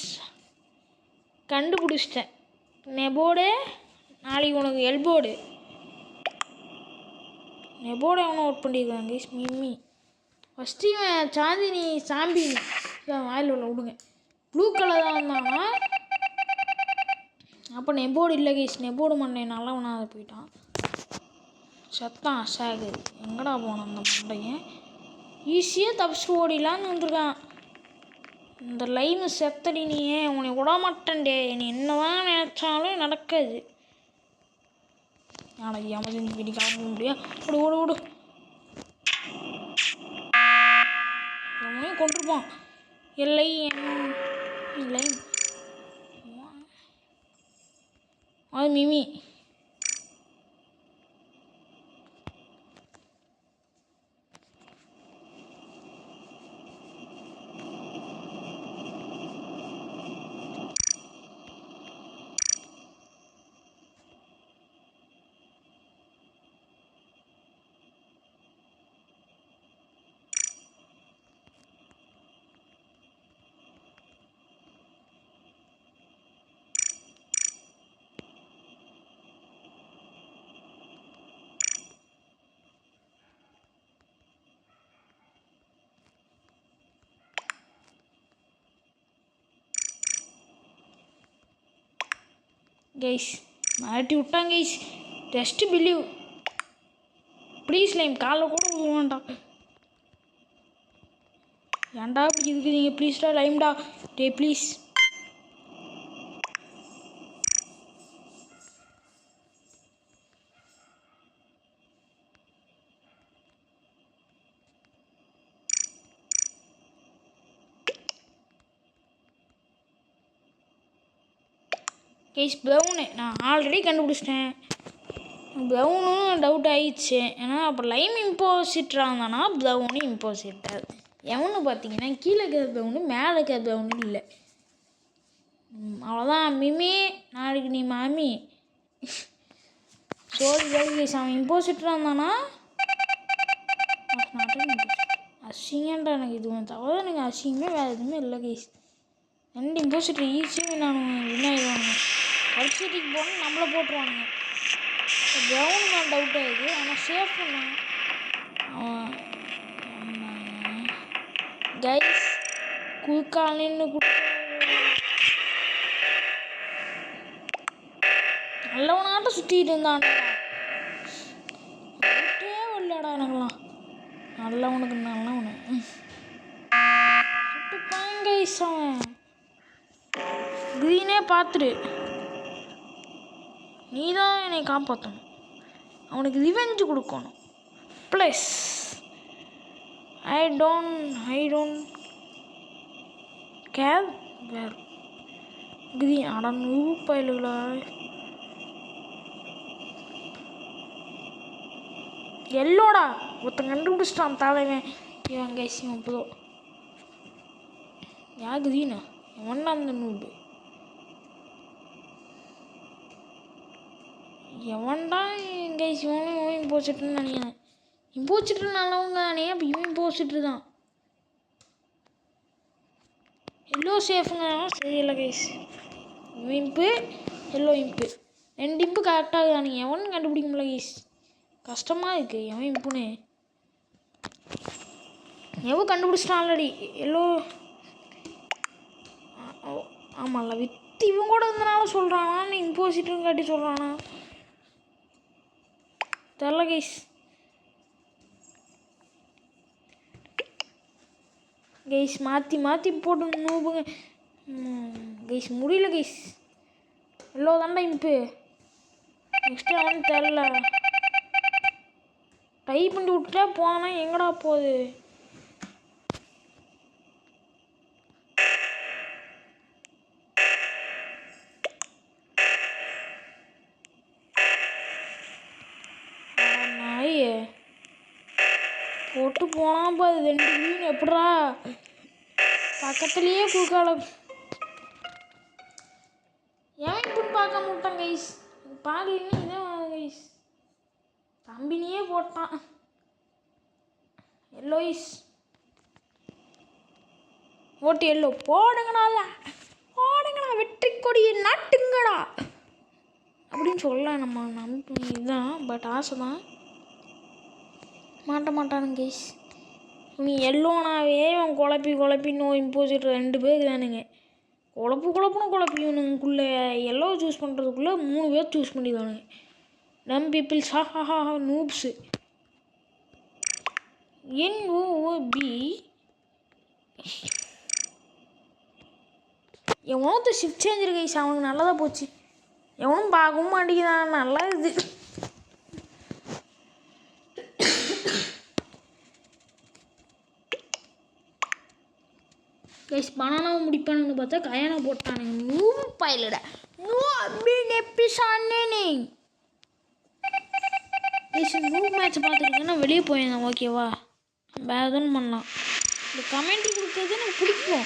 கண்டுபிடிச்சிட்டேன் நெபோடு. நாளைக்கு உனக்கு எல்போடு நெபோடு அவனை அவுட் பண்ணியிருக்காங்க கைஸ். மிம்மி ஃபஸ்ட்டு இவன் சாந்தினி சாம்பினி வாயில் உள்ள விடுங்க. ப்ளூ கலர் தான் வந்தானா. அப்போ நெபோடு இல்லை கைஸ். நெபோடு மண்டை நல்லா ஒன்றாத போயிட்டான். சத்தான் சாகு எங்கடா போனான் அந்த மண்டையன். ஈஸியாக தப்பிச்சு ஓடிலான்னு வந்திருக்கான். இந்த லைமு செத்தடி நீயே, உன்னை விட மாட்டேன்டே. நீ என்னதான் நினச்சாலும் நடக்காது. நாளைக்கு எமர்ஜென்சி வீட்டு கிளம்ப முடியாது. ஓடு ஓடு ஓடு. எவனையும் கொண்டிருப்பான். இல்லை லைம் அது மிமி. கைஸ் மாட்டி விட்டாங்க guys. Just believe please Lime. காலில் கூட விழுவான்டா. ஏன்டா இப்படி இருக்குதுங்க? ப்ளீஸ்டா லைம்டா. டே ப்ளீஸ். கைஸ் ப்ரௌனு நான் ஆல்ரெடி கண்டுபிடிச்சிட்டேன். ப்ரௌனு டவுட் ஆயிடுச்சு. ஏன்னா அப்போ லைம் இம்போசிட்டராக இருந்தானா ப்ரௌனு இம்போசிட்டர். எவனு பார்த்தீங்கன்னா கீழே இருக்கிற ப்ரௌனு மேலே இருக்கிற ப்ரௌனு இல்லை. அவ்வளோதான் மிமி. நாளைக்கு நீ மாமி. சோழி கைஸ் அவன் இம்போசிட்டராக இருந்தானா அசிங்கன்றா. எனக்கு இது ஒன்று தவிர எனக்கு அசிங்கமே வேறு எதுவுமே இல்லை கைஸ். 2 இம்போசிட்டர் ஈஸியாக நான் வின்னாயிடுவானுங்க. பரிசீட்டிக்கு போனால் நம்மளை போட்டுருவானுங்க. ப்ரௌனு நான் டவுட் ஆகுது. ஆனால் சேஃப் பண்ணான் கைஸ். குறுக்காலின்னு நல்லவனாட்டம் சுற்றிட்டு இருந்தான்டா. டவுட்டே வரலடா எனக்குலாம். நல்லவனுக்கு நல்லவனு சுட்டுப்பான் கைஸ். அவன் க்ரீனே பார்த்துரு. நீ தான் என்னை காப்பாற்றணும். அவனுக்கு ரிவெஞ்சு கொடுக்கணும். Plus I don't care where green. அட நூறுப்பாயிலுங்களா. எல்லோடா ஒருத்தன் கண்டுபிடிச்சிட்டான் தலைவன். இவன் கைஸ் இவன் புதோ யார் க்ரீனா? எவன்டா அந்த நூறு? எவன்டா கைஸ்? இவனும் இம்போசிட்டர்னு நினைக்கிறேன். இம்போசிட்டர் நல்லவங்க தானே. அப்போ இவன் இம்போசிட்டர் தான். எல்லோ சேஃபுங்க சரியில்லை கைஸ். இவன் இம்பு எல்லோ இம்பு 2 இம்பு கரெக்டாக தானுங்க. எவனும் கண்டுபிடிக்க முடியல கைஸ். கஷ்டமாக இருக்குது. எவன் இம்புன்னு எவன் கண்டுபிடிச்சிட்டான் ஆல்ரெடி. எல்லோ ஆமாம்ல வித்து இவன் கூட இருந்தனால சொல்கிறானா நீ இம்போசிட்டர்னு காட்டி சொல்கிறானா தெரில கைஸ். கைஸ் மாற்றி போட்டு நூபுங்க கைஸ். முடியல கைஸ். எல்லோ தாண்டா இம்பு. நெக்ஸ்ட்டு அவனு தெரில. டைப் பண்ணி விட்டுட்டா போனால் எங்கடா போகுது? நாயே போட்டு போனால் பாரு 2 மீன் எப்படா பக்கத்துலேயே குறுக்கால. ஏன் இப்படி பார்க்க மாட்டான் கைஸ்? பார்க்கலன்னு இதான் கைஸ். கம்பெனியே போட்டான் எல்லோயிஸ். ஓட்டு எல்லோ போடுங்கடா. போடுங்கடா வெற்றி கொடியை நாட்டுங்கடா அப்படின்னு சொல்லலாம். நம்ம நம்பி இதுதான். பட் ஆசை தான். மாட்டானுங்க கைஸ். நீ எல்லோனாவே அவன் குழப்பி நோய் இம்போசிட்டர் 2 பேர் தானுங்க. குழப்புனுக்குள்ளே எல்லோ சூஸ் பண்ணுறதுக்குள்ளே 3 பேர் சூஸ் பண்ணிடுவானுங்க. நம் பீப்புள்ஸ் ஹா நூப்ஸு. NOOB எவனோ ஷிஃப்ட் சேஞ்சிரு கைஸ். அவனுக்கு நல்லதாக போச்சு. எவனும் பார்க்கவும் மாட்டேங்கிறான். நல்லா இது கைஸ். பனானாவை முடிப்பானுன்னு பார்த்தா கயானா போட்டானுங்க. நூறு பயிலட நூறு மேட்ச் பார்த்துருக்கேன்னா வெளியே போயிருந்தேன். ஓகேவா, வேறு எதுவும் பண்ணலாம். இந்த கமெண்ட்ரி கொடுக்குறது எனக்கு பிடிக்கும்.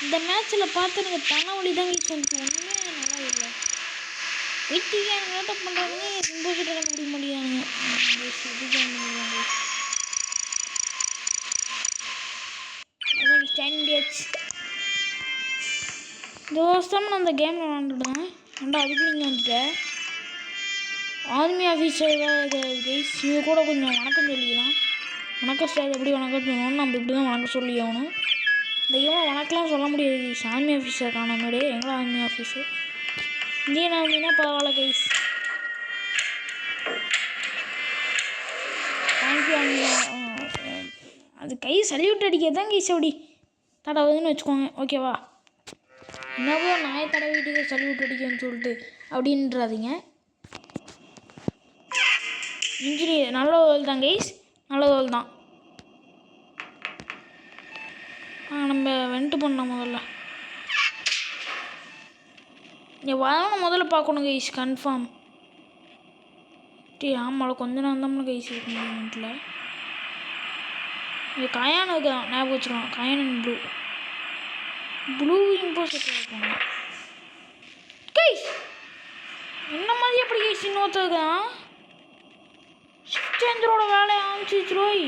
இந்த மேட்ச்சில் பார்த்து எனக்கு தலைவலி தான் கைஸ் வந்துச்சு. ஒன்றுமே நல்லா இல்லை. வெட்டிக்கு எனக்கு நோட்டப் பண்ணுறாங்க. சந்தோஷத்தை கண்டுபிடிக்க முடியாதுங்க. தோஸ்தான் நான் அந்த கேமில் விளாண்டுட்டேன். அண்டா அதுக்கு நீங்கள் வந்துட்டேன். ஆர்மி ஆஃபீஸர் கைஸ் இது கூட கொஞ்சம் வணக்கம் சொல்லிக்கலாம். வணக்கம் சார், எப்படி வணக்கம் சொல்லணும், நம்ம இப்படி தான் வணக்கம் சொல்லி ஆகணும். இந்த கேமில் வணக்கம்லாம் சொல்ல முடியாது கைஸ். ஆர்மி ஆஃபீஸர் காண மாதிரி எங்களை ஆர்மி ஆஃபீஸர் இந்தியன் ஆர்மினா பரவாயில்ல கைஸ். Thank you army. அது கை சல்யூட் அடிக்கிறது தான் கைஸ். அப்படி தடவுதுன்னு வச்சுக்கோங்க. ஓகேவா, என்னவோ நாயை தடவிட்டு சல்யூட் அடிக்கன்னு சொல்லிட்டு அப்படின்றாதீங்க. இன்ஜினியர் நல்ல ரோல் தான் கைஸ், நல்ல ரோல் தான். நம்ம வென்ட்டு பண்ணோம். முதல்ல இங்கே வரணும், முதல்ல பார்க்கணும் கைஸ் கன்ஃபார்ம். ஆமாம், கொஞ்சம் நேரம் தான் கைஸ் இருக்க முடியும் வீட்டில். இங்கே கயான் இருக்கான், ஞாபகம் வச்சுக்கலாம். கயான் அண்ட் ப்ளூ இம்போசிட்டில் இருக்காங்க கைஸ். என்ன மாதிரி எப்படி கைஸ் இன்னொருத்தான் ஷிஃப்ட் சேஞ்சரோட வேலையை ஆரம்பிச்சிருச்சுரோய்.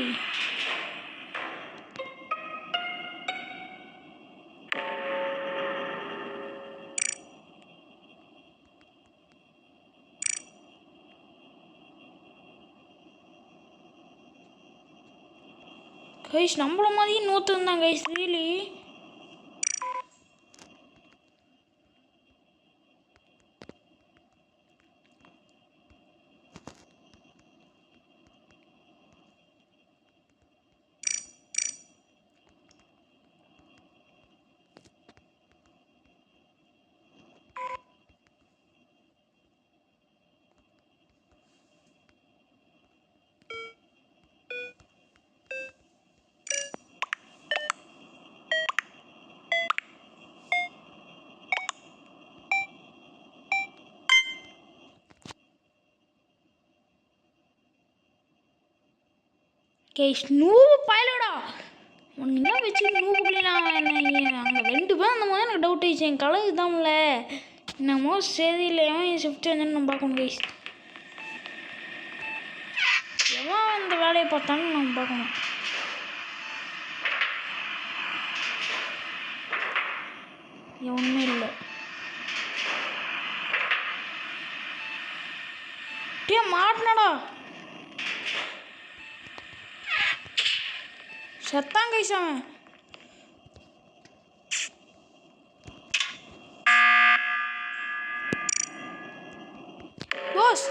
கைஸ் நம்மள மாதிரியே இன்னொருத்தான் கைஸ். ரியலி கேஷ் நூறு பயலடா உனக்கு என்ன வச்சு நூறுக்குள்ளே நான் அங்கே 2 பேர் அந்த மாதிரி எனக்கு டவுட் ஆயிடுச்சு. என் கலர் இதான்ல என்னமோ சரியில்லையோ என் ஷிஃப்ட் என்னன்னு நம்ம பார்க்கணும் கைஸ். எவன் அந்த வேலையை பார்த்தாலும் நம்ம பார்க்கணும். ஒன்றுமே இல்லை. டே மாட்டினடா செத்தான் கைஸ் அவன். போஸ்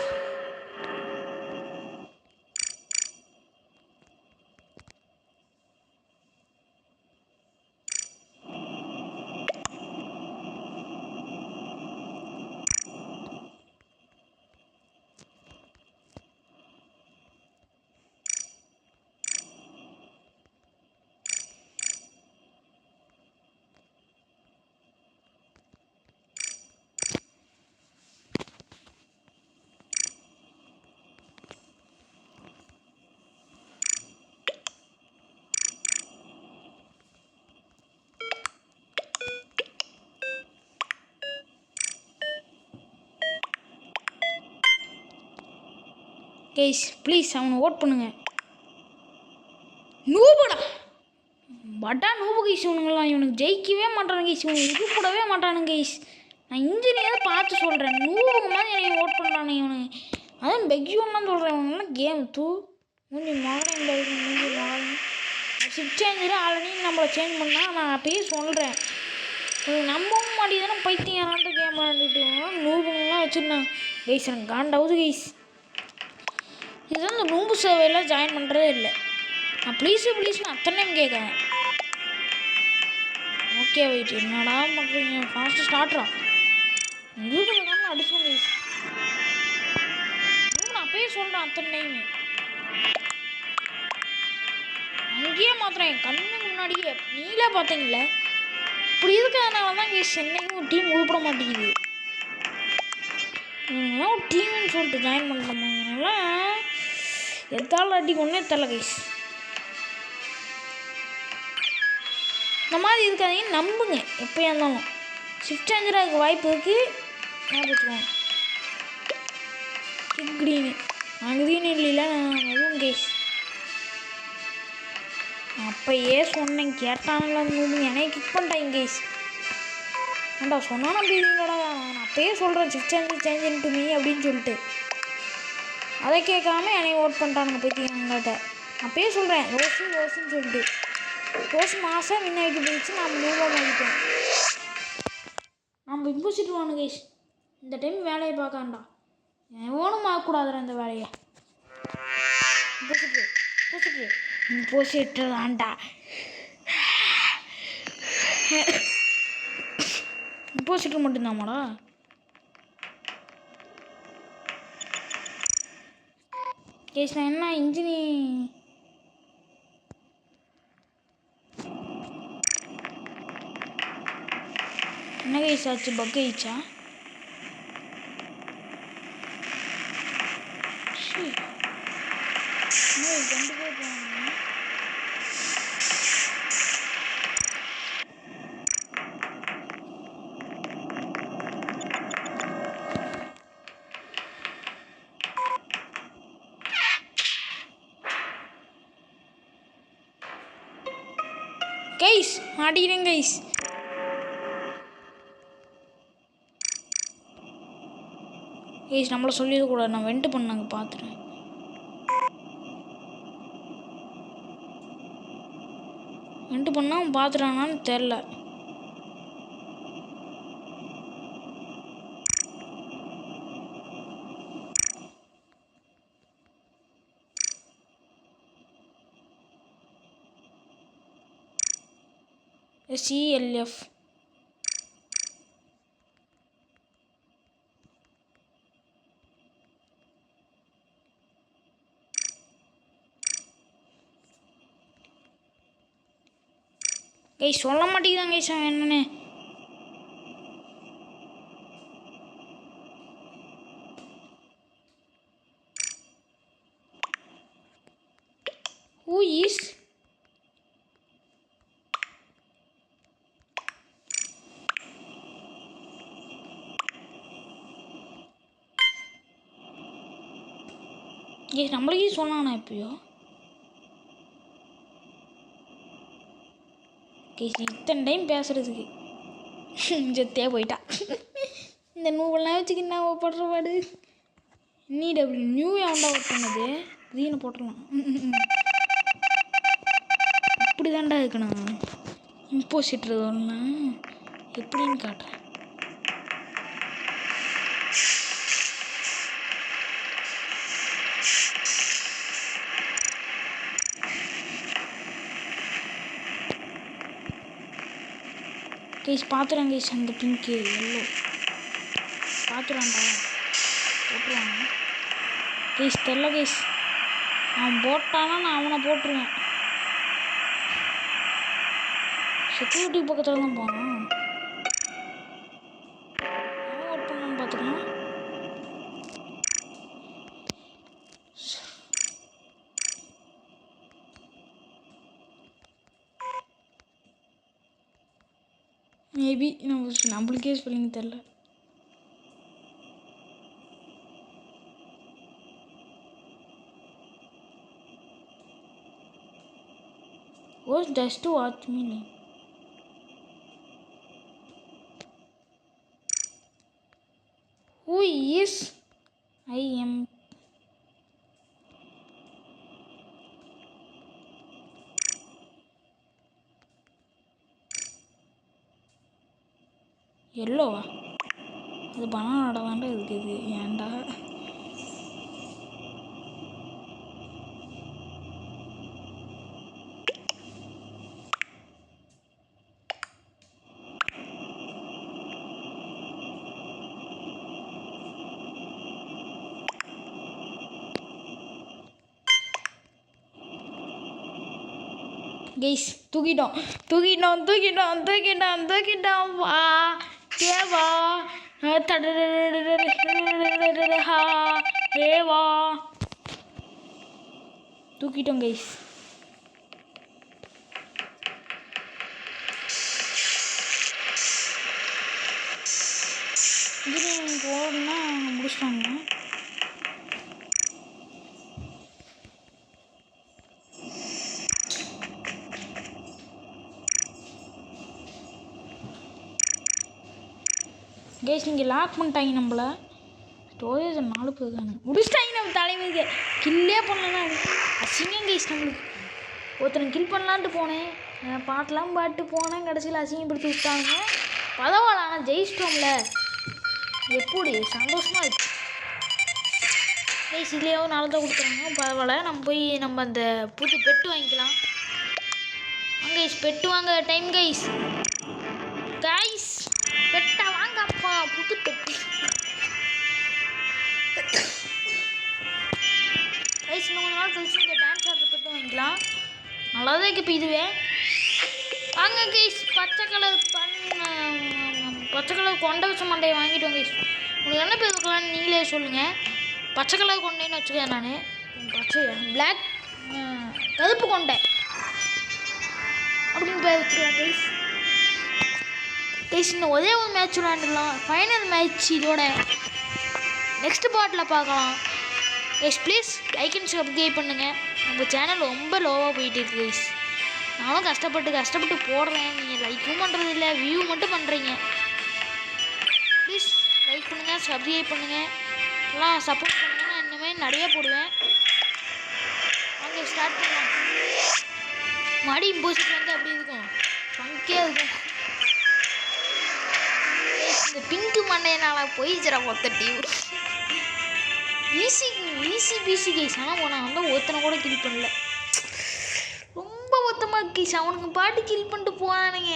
கைஸ் ப்ளீஸ் அவனை ஓட் பண்ணுங்க. நூபுடா பட்டா நூபு கைஸ். இவனுங்களாம் இவனுக்கு ஜெயிக்கவே மாட்டானுங்க கைஸ். இவனுக்கு இது கூடவே மாட்டானுங்க கைஸ். நான் இன்ஜினியரை பார்த்து சொல்கிறேன். நூபுக்கு மாதிரி என்னை ஓட் பண்ணுறானுங்க இவனுங்க. அதான் பெக்யூன்லாம் சொல்கிறேன். இவனுங்களாம் கேம் மூஞ்சி மகனையும் மூஞ்சி மகனையும் ஷிஃப்ட் சேஞ்சரு ஆல்ரெடி நம்மளை சேஞ்ச் பண்ணால் நான் அப்பயே சொல்கிறேன். நம்பவும் மாட்டேங்குதுன்னா பைத்தியாரான்ட்டு கேம் விளாண்டுட்டு நூபுங்கெலாம் வச்சுருந்தாங்க கைஸ். எனக்கு காண்டாவது கைஸ். இதுதான் இந்த நூம்பு சேவையில் ஜாயின் பண்ணுறதே இல்லை. நான் ப்ளீஸ்னு அத்தனை டைம் கேட்குறேன். ஓகே வெயிட், என்னடா பண்ணுறீங்க? ஃபாஸ்ட்டு ஸ்டார்ட்ரா. இருக்கிறதாம அடிச்சோம் கைஸ். நான் அப்பயே சொல்கிறேன் அத்தனை டைமு. அங்கேயே மாத்திரம் என் கண்ணுக்கு முன்னாடியே நீங்களே பார்த்தீங்களே. இப்படி இருக்கிறதுனால தான் கைஸ் சென்னையும் ஒரு டீம் உருப்பட மாட்டேங்குது. இவங்கெல்லாம் ஒரு டீம்னு சொல்லிட்டு ஜாயின் பண்ணலாமா? இதெல்லாம் எதாலும் அடி ஒன்றே தெரில கைஸ். இந்த மாதிரி இருக்காதீங்க, நம்புங்க. எப்போயா இருந்தாலும் ஷிஃப்ட் சேஞ்சராக இருக்க வாய்ப்பு இருக்குது. நான் வச்சுக்குவோம் கிரீனு. நான் கிரீன் இல்லைல்ல, நான் அதுவும் கைஸ் அப்பயே சொன்னேன். கேட்டானுங்களா என்னைய கிக் பண்ணிட்டாங்க கைஸ். ஏண்டா சொன்னா நம்பிங்களா? நான் அப்பயே சொல்கிறேன் ஷிஃப்ட் சேஞ்ச் மீ அப்படின்னு சொல்லிட்டு. அதை கேட்காம என்னைய ஓட் பண்ணிட்டானுங்க பைத்தியங்கிட்ட. அப்பயே சொல்கிறேன் ரோஸுன்னு சொல்லிட்டு. ரோஸ் மாதம் வின் ஆகிட்டு போயிடுச்சு. நான் நூறுரூவா வாங்கிட்டேன். நம்ம இம்போசிட்டுவானு கைஸ். இந்த டைம் வேலையை பார்க்காண்டா. எவனும் ஆகக்கூடாதுடா இந்த வேலையை. இம்போசிட்டு தான்டா. இம்போசிட்டர் மட்டும்தாமாடா. கைஸ் நான் என்ன என்ன கைஸ் ஆச்சு? பக் ஆயிடுச்சா? Guys மாட்டிக்கிறேன் guys. கைஸ் நம்மளை சொல்லிடக்கூடாது. நான் வெண்ட் பண்ணாங்க பார்த்துட்டேன். வெண்ட் பண்ணால் அவன் பார்த்துட்டானான்னு தெரில. CLF கைஸ் சொல்ல மாட்டேங்குதான் கைஸ் அவன் என்னன்னு. Who is கைஸ் நம்மளுக்கே சொன்னானா எப்பயோ? கைஸ் இத்தனை டைம் பேசுறதுக்கு ஜெத்தே போயிட்டா. இந்த நூவெல்லாம் வச்சுக்கிட்டு நான் போடுற பாடு. நியூ எவன்டா ஒர்க் பண்ணது? ரீனை போட்டுடலாம். இப்படி தாண்டா இருக்கணும். இம்போசிட்டர் ஒன்று எப்படின்னு காட்டுறேன். கைஸ் பார்த்துறாங்க கைஸ். அந்த பிங்க்கு எல்லோ பார்த்துறான்டா. போட்டுருவாங்க கைஸ். தெரில கைஸ். அவன் போட்டானா நான் அவனை போட்டுருவேன். செக்யூரிட்டி பக்கத்தில் தான் போனான். அவன் ஒர்க் பண்ணான்னு பார்த்துக்கலாம். மேபி நம்மளுக்கே ஸ்பெல்லிங் தெரில. Was just to watch me. Who is I am? எல்லோவா? அது பனானாட தாண்டா இருக்குது. ஏன்டா கைஸ் தூக்கிட்டோம் வா தேவா தேவா தூக்கிட்டோம் கைஸ். இன்ஜினியரிங் போகணுன்னா முடிச்சிட்டாங்க. கைஸ் இங்கே லாக் பண்ணிட்டாங்க நம்மள. ஸ்டோரேஜ் 4 பேர் தானே முடிச்சிட்டாங்க. நம்ம தலைவருக்கு கில்லே பண்ணலாம். அசிங்கம் கைஸ் நம்மளுக்கு. ஒருத்தனை கில் பண்ணலான்ட்டு போனேன், பாட்டெலாம் பாட்டு போனேன், கடைசியில் அசிங்கப்படுத்தி விட்டாங்க. பரவாயில்ல, ஆனால் ஜெயிச்சிட்டோம்ல, எப்படி சந்தோஷமாக இருக்கு கைஸ். இதுலேயாவது நாளை கொடுக்குறாங்க, பரவாயில்ல. நம்ம போய் நம்ம அந்த புது பெட்டு வாங்கிக்கலாம். கைஸ் பெட்டு வாங்க டைம் கைஸ். கைஸ் பெட்டா வாங்கப்பா, புது பெட்டு கைஸ். இன்னும் கொஞ்ச நாள் கழிச்சு இந்த டான்ஸ் ஆடுற பெட்டு வாங்கிக்கலாம். நல்லா தான் இருக்கு இப்போ இதுவே. வாங்க கைஸ், பச்சை கலர் கொண்டை வச்ச மண்டையை வாங்கிட்டோம் கைஸ். உங்களுக்கு என்ன பேர் வைக்கலான்னு நீங்களே சொல்லுங்கள். பச்சை கலர் கொண்டைன்னு வச்சுக்கேன் நான். பச்சை பிளாக் கருப்பு கொண்டை அப்படின்னு பேர் வச்சுக்கலாம் கைஸ். கைஸ் இன்னும் ஒரே ஒரு மேட்ச் விளையாண்டுலாம், ஃபைனல் மேட்ச். இதோட நெக்ஸ்ட் பார்ட்டில் பார்க்கலாம் guys. Please like and subscribe பண்ணுங்கள். நம்ம சேனல் ரொம்ப லோவாக போயிட்டு இருக்கு கைஸ். நானும் கஷ்டப்பட்டு போடுறேன், நீங்கள் லைக்கும் பண்ணுறது இல்லை, வியூ மட்டும் பண்ணுறீங்க. ப்ளீஸ் லைக் பண்ணுங்கள், சப்ஸ்கிரைப் பண்ணுங்கள், எல்லாம் சப்போர்ட் பண்ணுங்கள். நான் இந்த மாதிரி நிறைய போடுவேன். வாங்க ஸ்டார்ட் பண்ணலாம். மடி இம்போசிட் வந்து அப்படி இருக்கும், பங்கே இருக்கும். இந்த பிங்கு மண்டையனால் போயிடுச்சுடா மொத்த டீம். Easy PC guys. ஆனால் நான் வந்து ஒருத்தனை கூட கில் பண்ணல. ரொம்ப மொத்தமாக கைஸ். அவனுக்கு பாட்டு கில் பண்ணிட்டு போனானுங்க.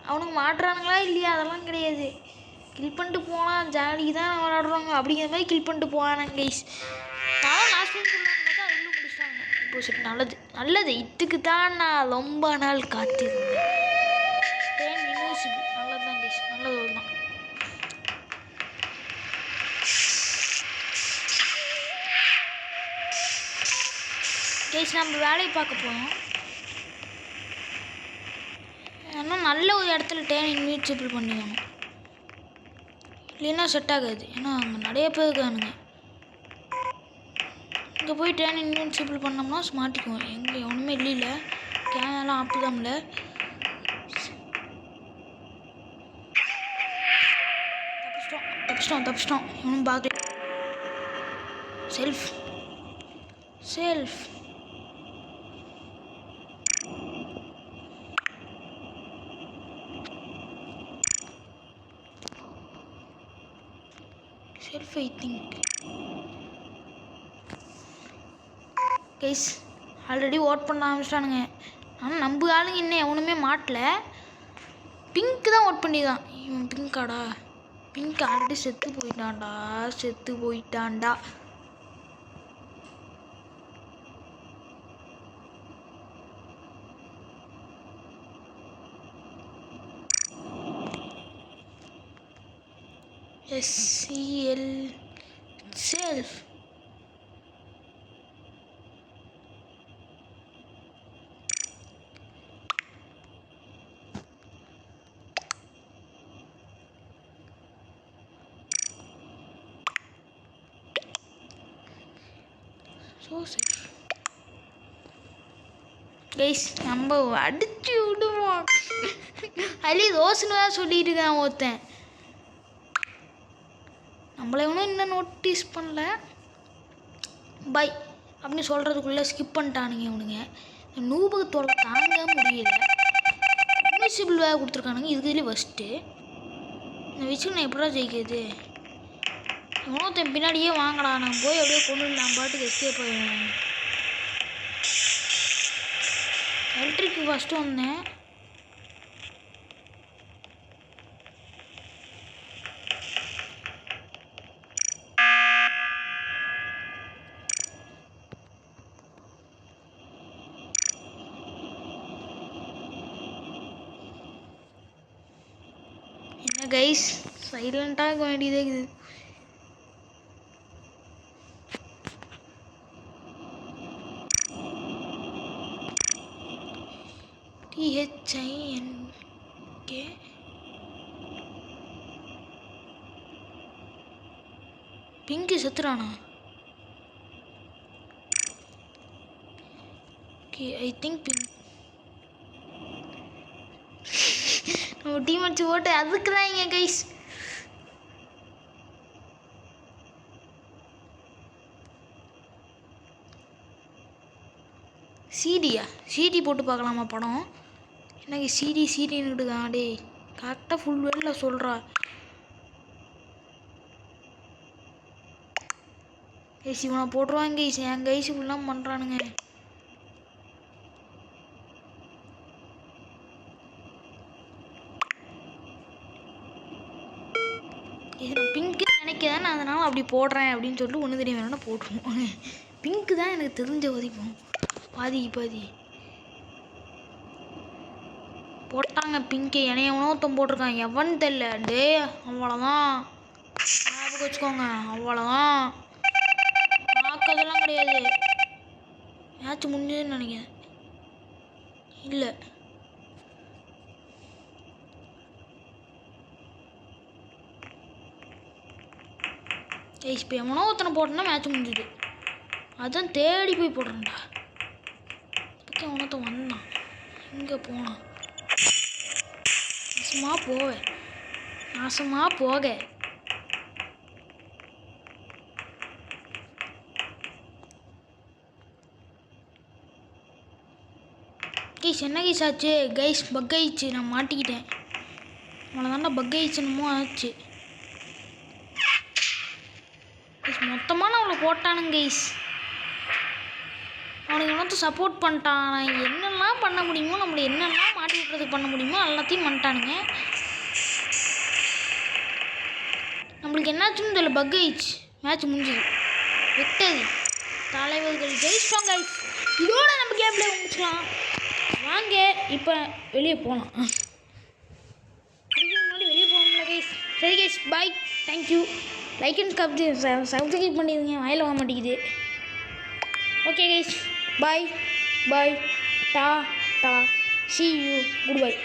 அவனுக்கு மாட்டுறானுங்களா இல்லையா அதெல்லாம் கிடையாது. கில் பண்ணிட்டு போனால் ஜாலி தான் விளாடுறாங்க அப்படிங்கிற மாதிரி கில் பண்ணிட்டு போனானுங்க கைஸ். நான் லாஸ்ட் டைம் சொல்லலான்னு பார்த்தா அதுக்குள்ளே முடிச்சிட்டாங்க. இப்போ சரி நல்லது இதுக்கு தான் நான் ரொம்ப நாள் காத்திருந்தேன். நல்லது தான் கைஸ், நல்லது தான். கைஸ் நம்ம வேலையை பார்க்க போகிறோம். ஆனால் நல்ல ஒரு இடத்துல டேன் இன்விசிபிள் பண்ணிக்கணும், இல்லைன்னா செட் ஆகாது. ஏன்னா அங்கே நிறைய பேர் இருக்கானுங்க. இங்கே போய் டேன் இன்விசிபிள் பண்ணோம்னா மாட்டிக்குவோம். எங்கே ஒன்றுமே இல்லைல்ல, கேனெல்லாம் ஆப்புதாம்ல. தப்பிச்சிட்டோம். இவனும் பார்க்கல. Self I think guys already vote பண்ண ஆரம்பிச்சிட்டானுங்க. ஆனால் நம்ம ஆளுங்க இன்னும் எவனுமே மாட்டல. பிங்க் தான் ஓட் பண்ணிதான். இவன் பிங்காடா, பிங்க் ஆல்ரெடி செத்து போயிட்டான்டா. SCL self. So safe. Guys நம்ம அடிச்சு விடுவோம். அதுலேயே ரோஸ்னு தான் சொல்லிட்டு இருக்கான் ஒருத்தன். நம்மள ஒன்றும் இன்னும் நோட்டீஸ் பண்ணல. பை அப்படின்னு சொல்கிறதுக்குள்ளே ஸ்கிப் பண்ணிட்டானுங்க இவனுங்க. நூபகத்தோட தாங்க முடியல. இன்விசிபிள் வேறு கொடுத்துருக்கானுங்க. இதுலேயே ஃபஸ்ட்டு இந்த வச்சு நான் எப்படா ஜெயிக்கிறது? இன்னொருத்தன் பின்னாடியே வாங்கடா, நான் போய் அப்படியே கொண்டு நான் பாட்டுக்கு எஸ்கேப் ஆகிடுவேன். எலக்ட்ரிக்கு ஃபஸ்ட்டு வந்தேன். என்ன கைஸ் சைலண்ட்டாக இருக்க வேண்டியதே இருக்குது. THINK பிங்கு செத்துறானா? ஓகே ஐ திங்க் பிங்க் நம்ம டீம் அடிச்சு போட்டு அதுக்கு தான் இங்கே கைஸ். சிடியா? சிடி போட்டு பார்க்கலாமா படம்? எனக்கு சிடின்னு தான் டே கரெக்டாக ஃபுல் வேலில் சொல்கிறா. கைஸ் இவனை போட்டுருவாங்க கைஸ். என் கைஸ் ஃபுல்லாக பண்ணுறானுங்க. நான் பிங்க்கு நினைக்கிறேன், நான் அதனால் அப்படி போடுறேன் அப்படின்னு சொல்லிட்டு ஒன்று தெரியும் வேணும்னா போட்டுருவோம். பிங்க்கு தான் எனக்கு தெரிஞ்ச வரைக்கும் பாதி போட்டாங்க பிங்க்கு. என்னைய உணவத்தம் போட்டிருக்கான் எவன் தெரியல டே. அவ்வளோதான் ஞாபகம் வச்சுக்கோங்க, அவ்வளோதான். நாக்கதெல்லாம் கிடையாது. மேட்ச் முடிஞ்சதுன்னு நினைக்கிறேன். இல்லை இப்போ எவனோ ஒருத்தனை போட்டோன்னா மேட்ச் முடிஞ்சுது. அதான் தேடி போய் போடுறேன்டா. பற்றி அவனொருத்த வந்தான், இங்கே போனான். நாசமாக போக கைஸ் என்ன கைஸ் ஆச்சு கைஸ்? பக் ஆயிடுச்சு, நான் மாட்டிக்கிட்டேன். அவனை தாண்டா பக் ஆயிடுச்சுன்னு ஆச்சு. மொத்தமாக நான் அவளை போட்டானுங்க கைஸ். அவனுக்கு இன்னொருத்த சப்போர்ட் பண்ணிட்டான். நான் என்னெல்லாம் பண்ண முடியுமோ, நம்மளை என்னெல்லாம் மாட்டி விட்றதுக்கு பண்ண முடியுமோ எல்லாத்தையும் பண்ணிட்டானுங்க. நம்மளுக்கு என்னாச்சுன்னு தெரியல, பக் ஆயிடுச்சு. மேட்ச் முடிஞ்சுது, விட்டது. தலைவர்கள் ஜெயிச்சிட்டோம் கைஸ். இதோட நம்ம கேம் பிளே முடிச்சுக்கலாம் வாங்க. இப்போ வெளியே போகலாம். முன்னாடி வெளியே போகணும்ல கைஸ். சரி guys bye, thank you. Like and subscribe பண்ணிடுங்க, வாயில் வாங்க மாட்டேங்குது. ஓகே கைஸ் பாய் பாய், டா டா, see you, goodbye.